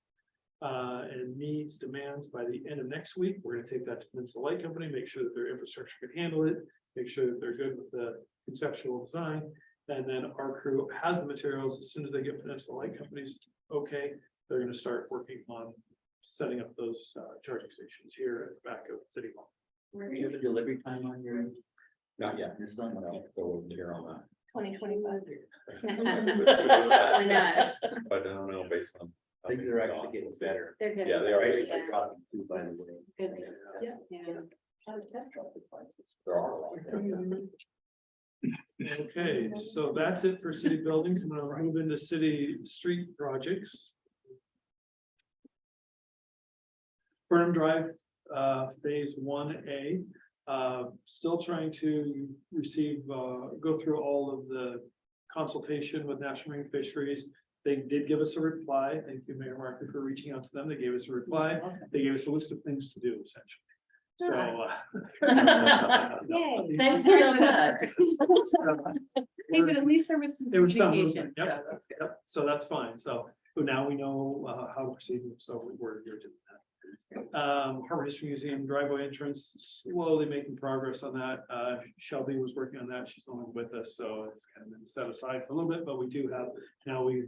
and needs, demands by the end of next week. We're gonna take that to Peninsula Light Company, make sure that their infrastructure can handle it, make sure that they're good with the conceptual design. And then our crew has the materials. As soon as they get Peninsula Light Company's okay, they're gonna start working on setting up those charging stations here at the back of City Hall. Do you have a delivery time on your? Not yet. This one, no. So we're here on that. 2025. Why not? But I don't know, based on. how Things things are have actually gone. getting better. They're good. Yeah, they are. Yeah. By the way. Good. Yeah. Yeah. There are a lot. Okay, so that's it for city buildings. I'm gonna move into city street projects. Burnham Drive, phase 1A, still trying to receive, go through all of the consultation with National Marine Fisheries. They did give us a reply. Thank you, Mayor Markey, for reaching out to them. They gave us a reply. They gave us a list of things to do, essentially. So. Yay. Thanks so much. Hey, but at least there was some There was some communication, movement, so yep. that's good. Yep, so that's fine. So now we know how to proceed, so we're here to that. Harbor History Museum driveway entrance, slowly making progress on that. Shelby was working on that. She's no longer with us, so it's kind of been set aside for a little bit, but we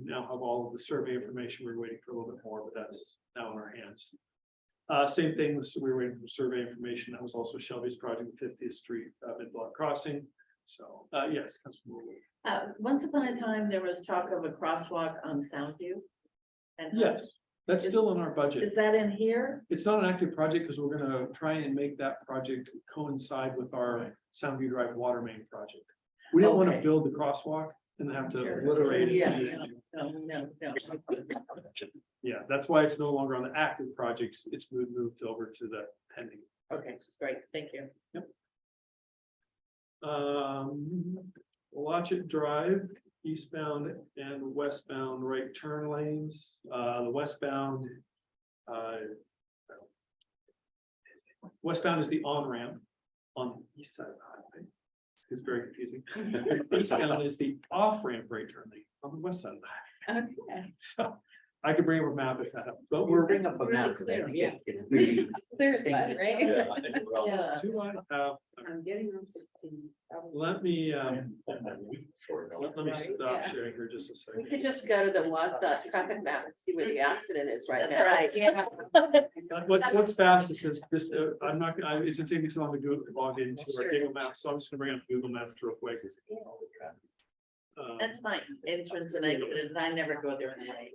now have all of the survey information. We're waiting for a little bit more, but that's now in our hands. Same thing, we were waiting for survey information. That was also Shelby's project, 50th Street, mid-block crossing. So, yes. Councilman Woodward. Once upon a time, there was talk of a crosswalk on Soundview. And Yes, that's still in our budget. Is that in here? It's not an active project because we're gonna try and make that project coincide with our Soundview Drive water main project. We didn't want to Okay. build the crosswalk and have to obliterate it. Yeah, no. Yeah, that's why it's no longer on the active projects. It's moved over to the pending. Okay, great, thank you. Watchet Drive, eastbound and westbound right turn lanes, the westbound. westbound is the on-ramp on the east side of the highway. It's very confusing. Eastbound is the off-ramp right turn lane on the west side of the highway. Okay. So I could bring up a map if that helps, but We'll we're. bring up a map. because I think it's really- Clear as mud, right? Yeah, I think we're all- Yeah. Do I have, I'm getting on 16. let me, Sort of. let me stop yeah. sharing here just a We second. could just go to the WASDOT traffic map and see where the accident is right now. Right, yeah. What's fastest is this, I'm not, it's gonna take me too long to do it, log into our Sure. Google Maps, so I'm just gonna bring up Google Maps real quick. That's my entrance and exit is I never go there anyway.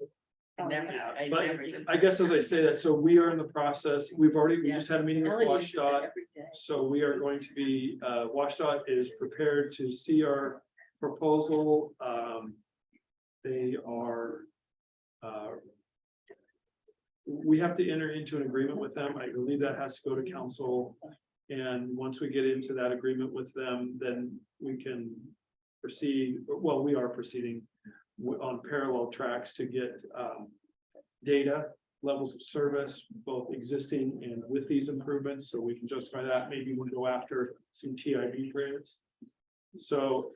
I never, Yeah, I but never. do. I guess as I say that, so we are in the process, we just had a meeting with Melanie uses it WashDOT. every day. So we are going to be, WashDOT is prepared to see our proposal. They are. We have to enter into an agreement with them. I believe that has to go to council. And once we get into that agreement with them, then we can proceed, well, we are proceeding on parallel tracks to get data, levels of service, both existing and with these improvements, so we can justify that. Maybe we'll go after some TIB grants. So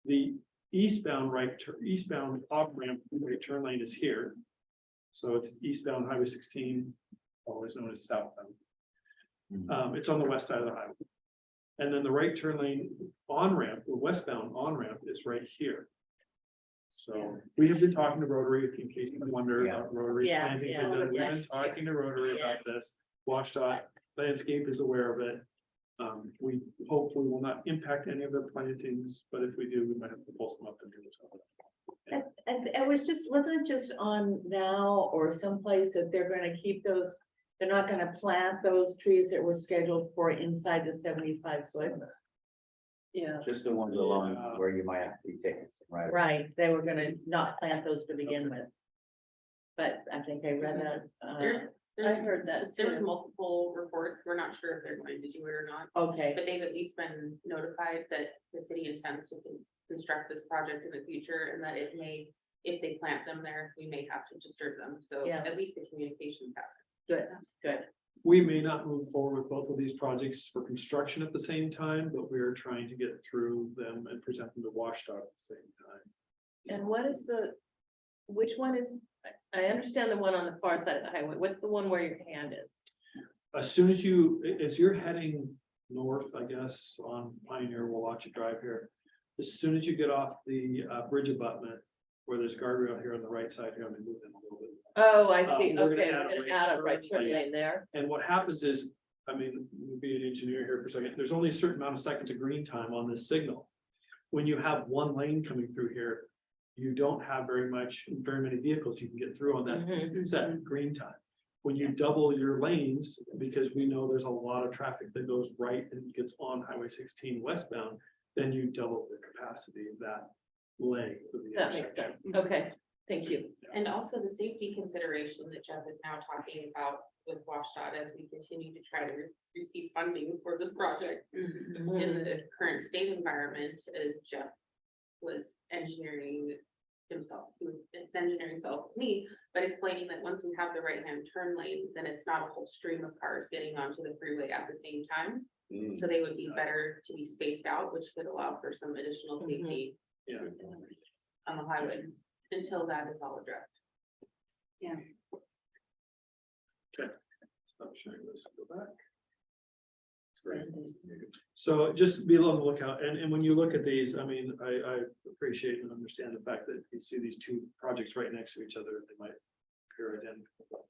the eastbound eastbound off ramp right turn lane is here. So it's eastbound Highway 16, always known as southbound. It's on the west side of the highway. And then the right turn lane on ramp, the westbound on ramp is right here. So we have been talking to Rotary, in case you wonder about Rotary's Yeah, plantings. yeah, We've yeah. been talking to Rotary about this. WashDOT Landscape is aware of it. We hopefully will not impact any of their plantings, but if we do, we might have to pull some up and do something. And it was just, wasn't it just on now or someplace that they're gonna keep those, they're not gonna plant those trees that were scheduled for inside the 75 foot? Yeah. Just the ones along where you might have to be taking some right. Right, they were gonna not plant those to begin with. But I think I read that. I heard that There was too. multiple reports. We're not sure if they're going to do it or not, Okay, but they've at least been notified that the city intends to construct this project in the future and that it may, if they plant them there, we may have to disturb them. So Yeah. at least the communications happen. good, good. We may not move forward with both of these projects for construction at the same time, but we're trying to get through them and present them to WashDOT at the same time. And what is which one is, I understand the one on the far side of the highway. What's the one where your hand is? As soon as as you're heading north, I guess, on Pioneer, we'll watch you drive here. As soon as you get off the bridge abutment, where there's guardrail here on the right side, here, I'm gonna move in a little bit. Oh, I see. We're gonna Okay, add a we're right gonna add a turn right turn lane. lane there. And what happens is, I mean, we'll be an engineer here for a second, there's only a certain amount of seconds of green time on this signal. When you have one lane coming through here, you don't have very many vehicles you can get through on that set green time. When you double your lanes, because we know there's a lot of traffic that goes right and gets on Highway 16 westbound, then you double the capacity of that lane. for the That makes intersection. sense. Okay, thank you. And also the safety consideration that Jeff is now talking about with WashDOT as we continue to try to receive funding for this project. In the current state environment, as Jeff was engineering himself, it's engineering himself with me, but explaining that once we have the right-hand turn lane, then it's not a whole stream of cars getting onto the freeway at the same time. So they would be better to be spaced out, which could allow for some additional safety Yeah. on the highway until that is all addressed. Stop sharing this, go back. So just be on the lookout, and when you look at these, I mean, I appreciate and understand the fact that you see these two projects right next to each other, they might appear identical.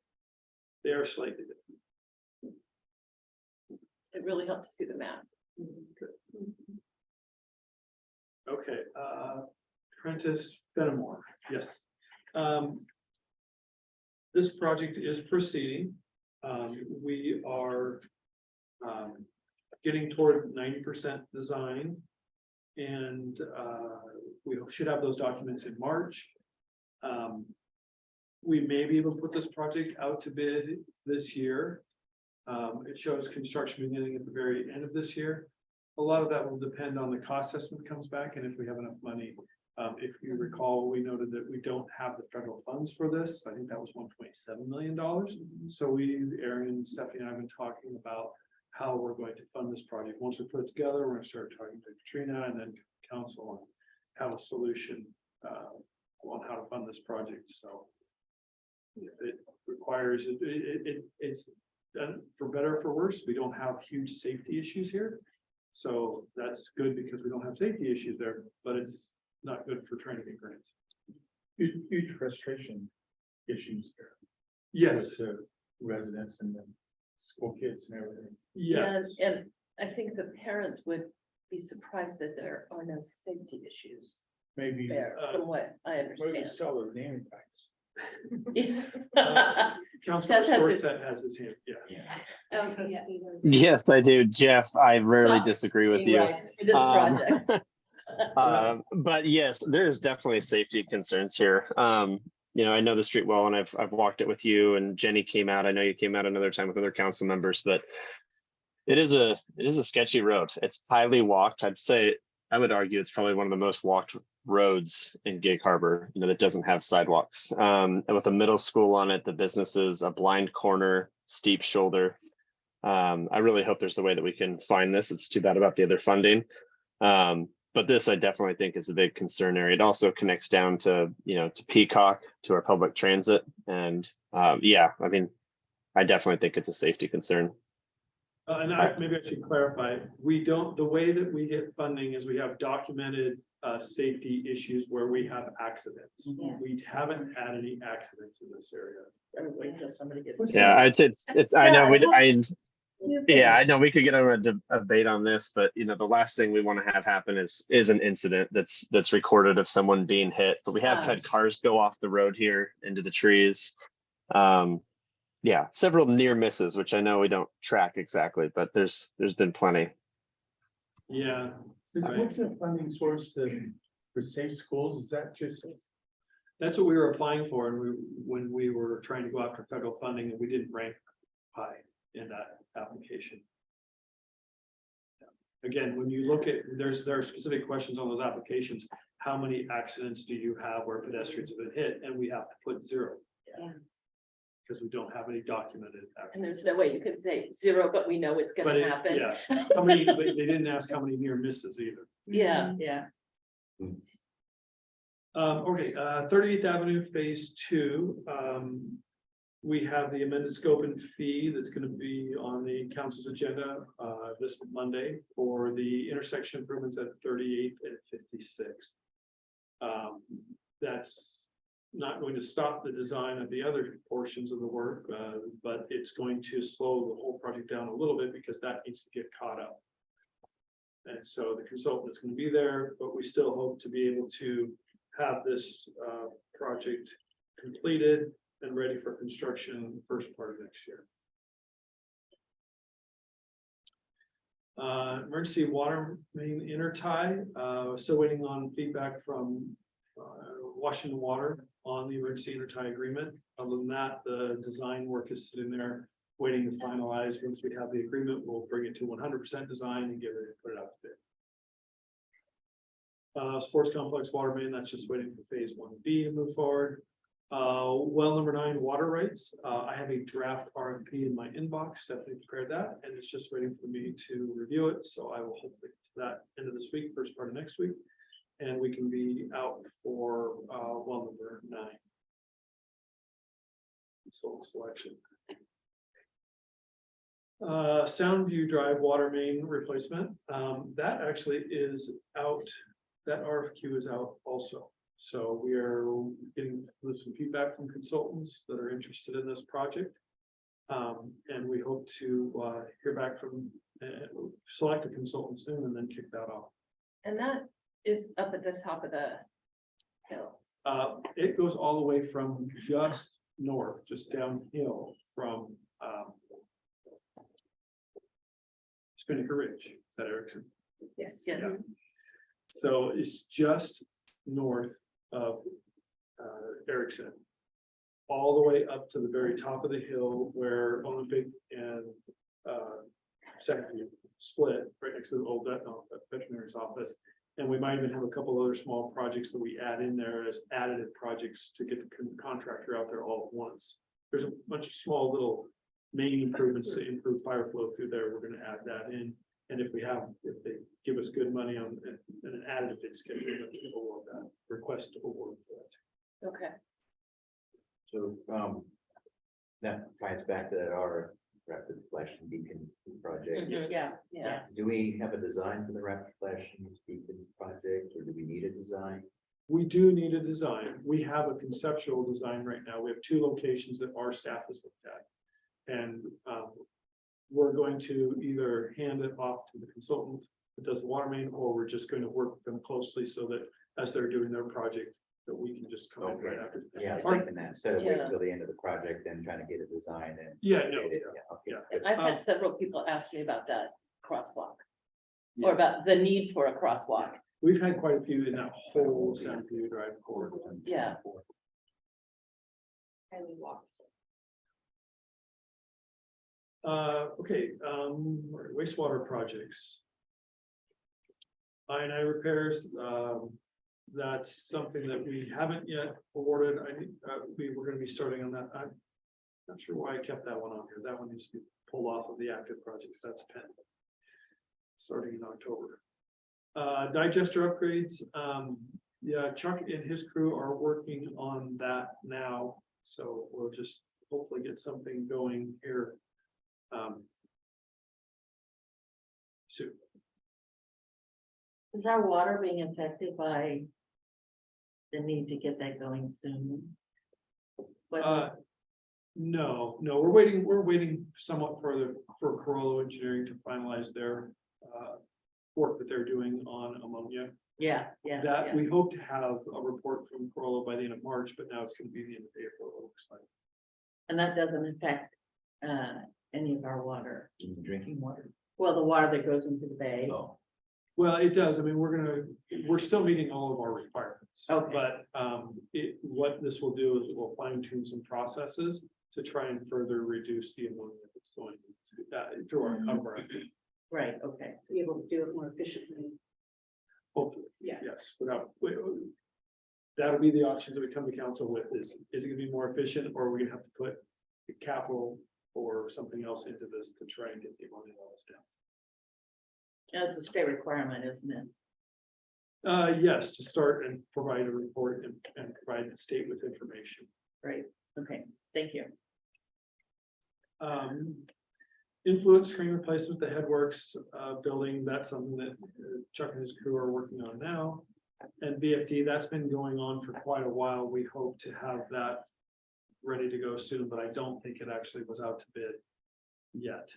They are slightly different. It really helped to see the map. Okay, Prentice Fenimore, yes. This project is proceeding. We are getting toward 90% design. And we should have those documents in March. We may be able to put this project out to bid this year. It shows construction beginning at the very end of this year. A lot of that will depend on the cost estimate comes back and if we have enough money. If you recall, we noted that we don't have the federal funds for this. I think that was $1.7 million. So Aaron, Stephanie and I have been talking about how we're going to fund this project. Once we put it together, we're gonna start talking to Katrina and then council and have a solution on how to fund this project, so. If it requires, it's done for better or for worse, we don't have huge safety issues here. So that's good because we don't have safety issues there, but it's not good for trying to get grants. Huge frustration issues there. Yes, with, residents and then school kids and everything. yes. And I think the parents would be surprised that there are no safety issues Maybe. there, from what I Maybe understand. sell their naming rights. Councilor Seth had this- Storsett has his hand, yeah. Yes, I do, Jeff. I rarely disagree with you. Right, for this Um, project. But yes, there's definitely safety concerns here. You know, I know the street well, and I've walked it with you, and Jenny came out. I know you came out another time with other council members, but it is a sketchy road. It's highly walked. I would argue it's probably one of the most walked roads in Gig Harbor, you know, that doesn't have sidewalks. And with a middle school on it, the businesses, a blind corner, steep shoulder. I really hope there's a way that we can find this. It's too bad about the other funding. But this, I definitely think, is a big concern area. It also connects down to, you know, to Peacock, to our public transit. And yeah, I mean, I definitely think it's a safety concern. Maybe I should clarify, we don't, the way that we get funding is we have documented safety issues where we have accidents. Yeah. We haven't had any accidents in this area. Wait until somebody gets. Yeah, I'd say I know I know we could get on a debate on this, but you know, the last thing we want to have happen is an incident that's recorded of someone being hit. But we have had cars go off the road here into the trees. Yeah, several near misses, which I know we don't track exactly, but there's been plenty. Yeah. What's the funding source for safe schools? Is that just? That's what we were applying for, and when we were trying to go after federal funding, and we didn't rank high in that application. Again, when you look at, there are specific questions on those applications. How many accidents do you have where pedestrians have been hit? And we have to put 0. Yeah. Because we don't have any documented And accidents. there's no way you could say 0, but we know it's But gonna it- happen. yeah, how many, they didn't ask how many near misses either. Yeah. Yeah. Okay, 38th Avenue Phase 2. We have the amended scope and fee that's going to be on the council's agenda this Monday for the intersection improvements at 38th and 56th. That's not going to stop the design of the other portions of the work, but it's going to slow the whole project down a little bit because that needs to get caught up. And so the consultant is going to be there, but we still hope to be able to have this project completed and ready for construction in the first part of next year. Emergency water main intertie, still waiting on feedback from Washington Water on the emergency intertie agreement. Other than that, the design work is sitting there waiting to finalize. Once we have the agreement, we'll bring it to 100% design and get ready to put it out to bid. Sports complex water main, that's just waiting for phase 1B to move forward. Well, number 9, water rights. I have a draft RFP in my inbox. Stephanie prepared that, and it's just waiting for me to review it. So I will hopefully to that end of this week, first part of next week, and we can be out for well number 9. So selection. Soundview Drive water main replacement. That actually is out. That RFQ is out also. So we are getting some feedback from consultants that are interested in this project. And we hope to hear back from select a consultant soon and then kick that off. And that is up at the top of the hill. It goes all the way from just north, just downhill from Spinnaker Ridge. Is that Erickson? Yes. Yeah. So it's just north of Erickson, all the way up to the very top of the hill where Olympic and Secondview split right next to the old veterinary's office. And we might even have a couple other small projects that we add in there as additive projects to get the contractor out there all at once. There's a bunch of small little main improvements to improve fire flow through there, we're gonna add that in. And if they give us good money on an additive bid schedule, then we'll award that, request award for it. Okay. So, that ties back to that our rapid flashing beacon project. Mhm, yeah, yeah. Do we have a design for the rapid flashing beacon project, or do we need a design? We do need a design. We have a conceptual design right now. We have 2 locations that our staff has looked at. And we're going to either hand it off to the consultant that does the water main, or we're just going to work with them closely so that as they're doing their project, that we can just come in right after. Yeah, I was Our- thinking that, instead of waiting Yeah. until the end of the project and trying to get a design and. Yeah, no, get it, yeah, okay, yeah. good. I've Um, had several people ask me about that crosswalk. Yeah. Or about the need for a crosswalk. We've had quite a few in that whole Santa Fe Drive corridor. Yeah. Highly walked. Okay, wastewater projects. I&I repairs, that's something that we haven't yet awarded. I think, we were gonna be starting on that. I'm not sure why I kept that one on here. That one needs to be pulled off of the active projects. That's pending. Starting in October. Digester upgrades, yeah, Chuck and his crew are working on that now, so we'll just hopefully get something going here. Soon. Is our water being affected by the need to get that going soon? No, we're waiting somewhat further for Corollo Engineering to finalize their work that they're doing on ammonia. Yeah. That we hope to have a report from Corollo by the end of March, but now it's gonna be the end of April, it looks like. And that doesn't affect any of our water. Drinking water? Well, the water that goes into the bay. Oh, Well, it does. I mean, we're still meeting all of our requirements. Okay. But what this will do is it will fine tune some processes to try and further reduce the ammonia that's going through our cover. Right, okay. Be able to do it more efficiently. Hopefully, Yeah. yes, that'll be the options that we come to council with is it gonna be more efficient, or are we gonna have to put the capital or something else into this to try and get the ammonia levels down? That's a state requirement, isn't it? Yes, to start and provide a report and provide the state with information. Right, okay, thank you. Influence screen replacement, the Headworks building, that's something that Chuck and his crew are working on now. And VFD, that's been going on for quite a while. We hope to have that ready to go soon, but I don't think it actually was out to bid yet.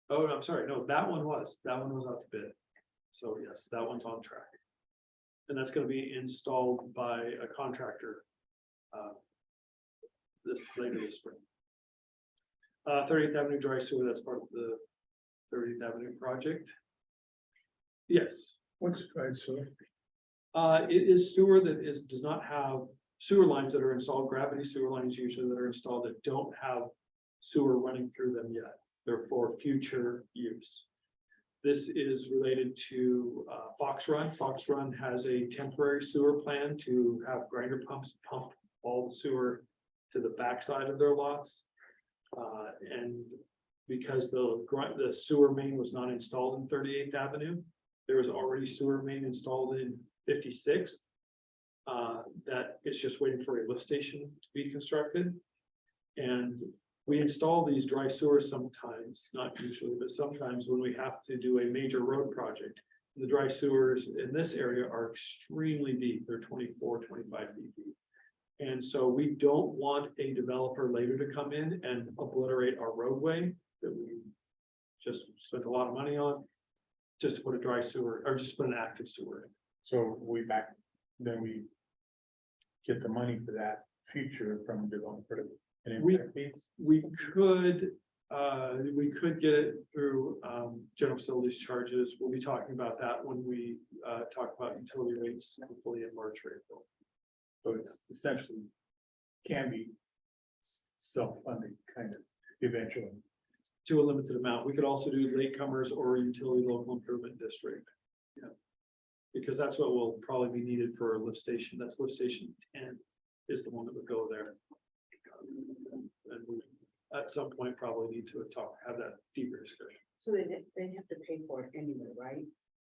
Oh, I'm sorry, no, that one was out to bid. So yes, that one's on track. And that's gonna be installed by a contractor. Later this spring. 30th Avenue Dry Sewer, that's part of the 30th Avenue project. Yes, What's dry sewer? it is sewer that does not have sewer lines that are installed, gravity sewer lines usually that are installed that don't have sewer running through them yet. They're for future use. This is related to Fox Run. Fox Run has a temporary sewer plan to have grinder pumps pump all the sewer to the backside of their lots. And because the sewer main was not installed in 38th Avenue, there was already sewer main installed in 56th. That it's just waiting for a lift station to be constructed. And we install these dry sewers sometimes, not usually, but sometimes when we have to do a major road project. The dry sewers in this area are extremely deep. They're 24, 25 feet deep. And so we don't want a developer later to come in and obliterate our roadway that we just spent a lot of money on. Just to put a dry sewer or just put an active sewer in. So then we get the money for that future from developer. We could get it through general facilities charges. We'll be talking about that when we talk about utility rates, hopefully in March or April. So it's essentially can be self-funding kind of eventually. To a limited amount. We could also do latecomers or utility local improvement district. Yeah. Because that's what will probably be needed for a lift station. That's lift station 10 is the one that would go there. And we, at some point, probably need to have that deeper discussion. So they have to pay for it anyway, right?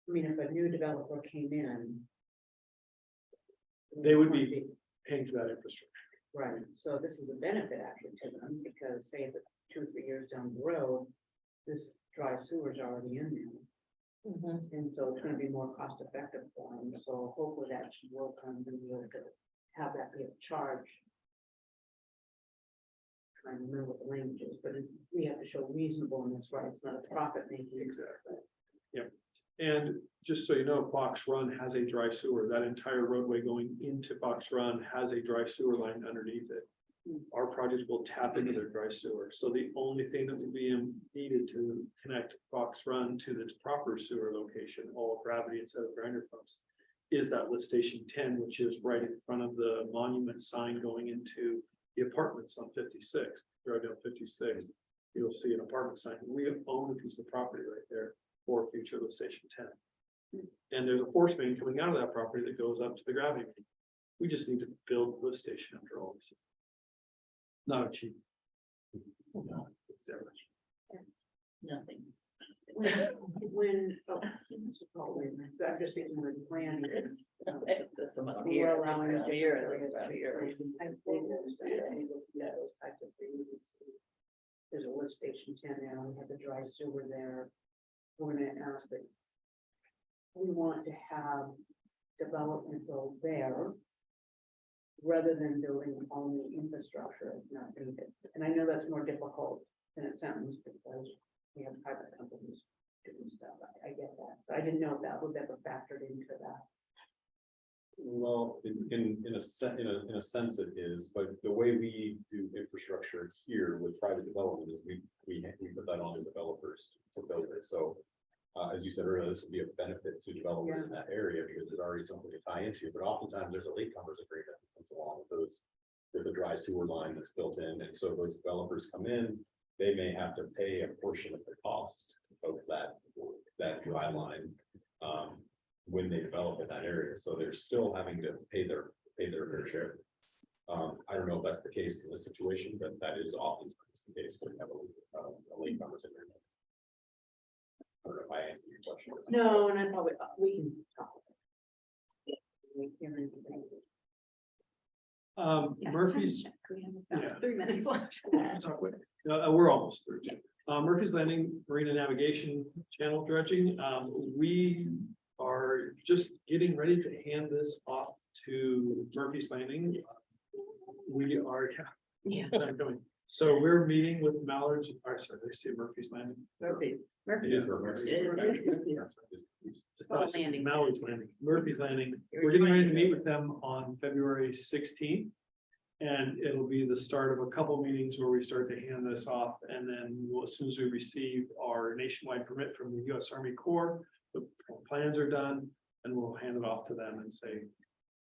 I mean, if a new developer came in. They would be paying for that infrastructure. Right, so this is a benefit actually to them, because say if it's 2 or 3 years down the road, this dry sewer is already in there. And so it's gonna be more cost effective for them, so hopefully that should work on being able to have that be a charge. Trying to remember what the language is, but we have to show reasonableness, right? It's not a profit making. Exactly. Yep. And just so you know, Fox Run has a dry sewer. That entire roadway going into Fox Run has a dry sewer line underneath it. Our project will tap into their dry sewer. So the only thing that will be needed to connect Fox Run to its proper sewer location, all gravity instead of grinder pumps, is that lift station 10, which is right in front of the monument sign going into the apartments on 56. Drive down 56, you'll see an apartment sign. We own a piece of property right there for future lift station 10. And there's a force main coming out of that property that goes up to the gravity main. We just need to build the lift station after all this. Not cheap. No, Nothing. When, oh, this is probably, I'm just thinking when planning. That's some up We here, were allowing that's up here, that's different up here. I think those types of things. There's a lift station 10 now, we have the dry sewer there. We're gonna ask that. We want to have development go there. Rather than building only infrastructure, if not needed. And I know that's more difficult than it sounds because we have private companies doing stuff. I get that, but I didn't know if that was ever factored into that. Well, in a sense it is, but the way we do infrastructure here with private development is we put that on the developers to build it. So as you said earlier, this would be a benefit to developers in that area because there's already something to tie into, but oftentimes there's a latecomers agreement that comes along with the dry sewer line that's built in. And so those developers come in, they may have to pay a portion of the cost of that dry line when they develop in that area. So they're still having to pay their fair share. I don't know if that's the case in this situation, but that is oftentimes the case when we have a latecomers agreement. I don't know if I answered your question. No, and I probably, we can talk. Yeah, Murphy's. time check. We have Yeah. about 3 minutes left. We're almost through. Murphy's Landing Marina Navigation Channel dredging. We are just getting ready to hand this off to Murphy's Landing. We are. Yeah. So we're meeting with Mallard, or sorry, I say Murphy's Landing. Murphy's. It is Murphy's. Oh, Landing. Mallard's Landing, Murphy's Landing. We're getting ready to meet with them on February 16th. And it'll be the start of a couple meetings where we start to hand this off. And then as soon as we receive our nationwide permit from the US Army Corps, the plans are done, and we'll hand it off to them and say,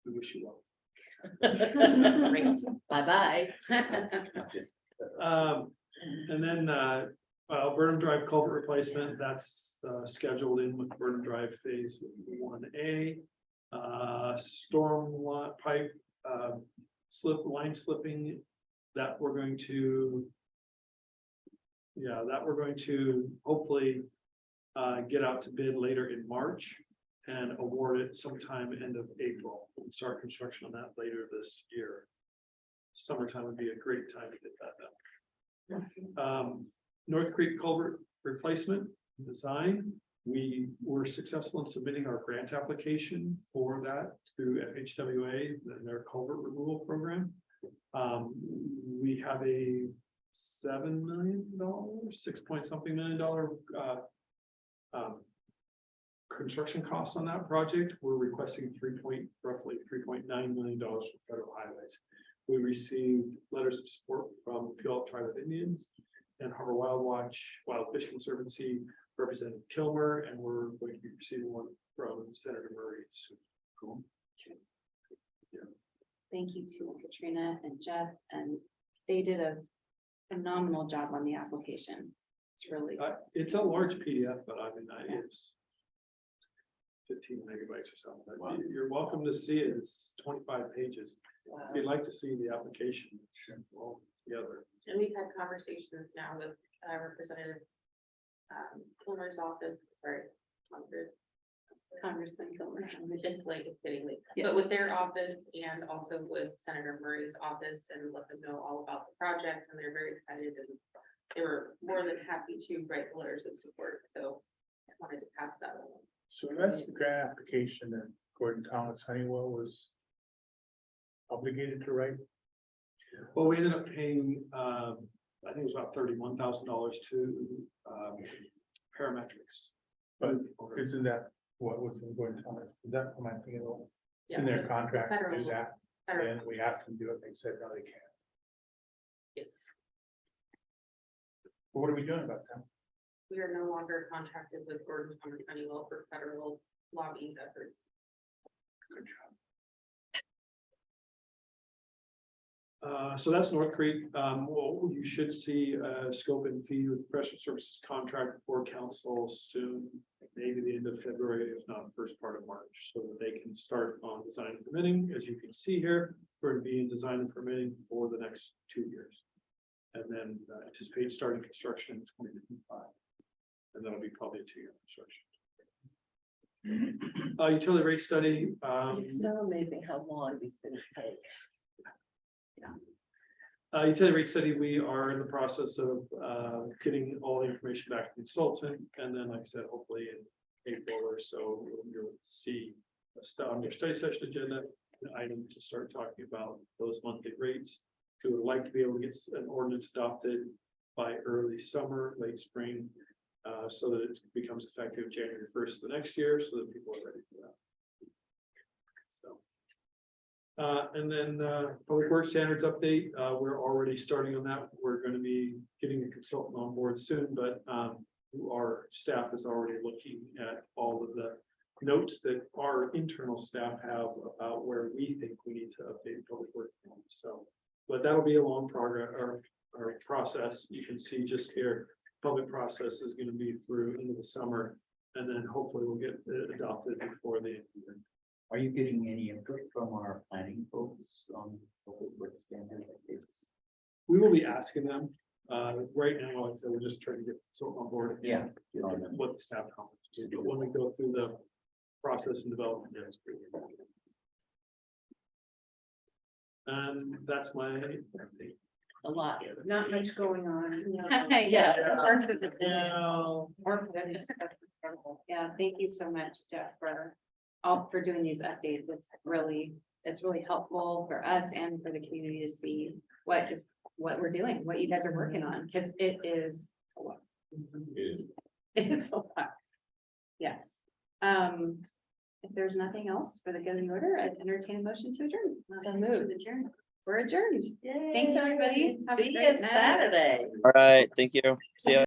we wish you well. Bye-bye. And then Burnham Drive culvert replacement, that's scheduled in with Burnham Drive Phase 1A. Storm pipe line slipping that we're going to. Yeah, that we're going to hopefully get out to bid later in March and award it sometime end of April. We'll start construction on that later this year. Summertime would be a great time to get that done. North Creek culvert replacement design. We were successful in submitting our grant application for that through FHWA and their culvert removal program. We have a $7 million, 6 point something $million construction costs on that project. We're requesting roughly $3.9 million from federal highways. We received letters of support from Puyallup Tribe of Indians and Harbor Wild Watch, Wild Fish Conservancy, Representative Kilmer, and we're going to be receiving one from Senator Murray soon. Cool. Yeah. Thank you to Katrina and Jeff, and they did a phenomenal job on the application. It's really. It's a large PDF, but I mean, it's 15 megabytes or something. Wow. You're welcome to see it. It's 25 pages. If you'd like to see the application, well, the other. And we've had conversations now with Representative Kilmer's office, sorry, Congressman Kilmer. it's late, it's getting late. Yeah. But with their office and also with Senator Murray's office and let them know all about the project, and they're very excited and they were more than happy to write the letters of support, so I wanted to pass that along. So that's the grant application that Gordon Thomas Honeywell was obligated to write. Well, we ended up paying, I think it was about $31,000 to parametrics. But isn't that what was in Gordon Thomas? Is that what I'm thinking of? It's in Yeah, their the contract to do federal- that, Federal- and we asked them to do it, they said, no, they can't. Yes, But what are we doing about that? we are no longer contracted with Gordon Thomas Honeywell for federal lobbying efforts. Good job. So that's North Creek. Well, you should see a scope and fee with professional services contract for council soon, maybe the end of February, if not first part of March, so that they can start on design and permitting. As you can see here, we're going to be in design and permitting for the next 2 years. And then anticipate starting construction in 2025. And that'll be probably a 2-year construction. Utility rate study. It's so amazing how long these things take. Utility rate study, we are in the process of getting all the information back to the consultant, and then, like I said, hopefully in April or so, you'll see on your study session agenda, an item to start talking about those monthly rates. We would like to be able to get an ordinance adopted by early summer, late spring, so that it becomes effective January 1st of the next year, so that people are ready for that. And then Public Works Standards update, we're already starting on that. We're going to be getting a consultant on board soon, but our staff is already looking at all of the notes that our internal staff have about where we think we need to update Public Works. So, but that'll be a long progress or process. You can see just here, public process is going to be through into the summer, and then hopefully we'll get it adopted before the end of the year. Are you getting any input from our planning folks on Public Works standards? We will be asking them, right now, like I said, we're just trying to get someone on board. Yeah. What the staff comments, but when we go through the process and development. Yeah, it's pretty good. And that's my update. A lot. Not much going on. Yeah. Works is a- No. Work with it. That's incredible. Yeah, thank you so much, Jeff, for doing these updates. It's really helpful for us and for the community to see what we're doing, what you guys are working on, because it is a lot. It's a lot. Yes. If there's nothing else for the good of the order, I'd entertain a motion to adjourn. So moved. We're adjourned. Thanks, everybody. Have a See you great night. Saturday. All right, thank you. See ya.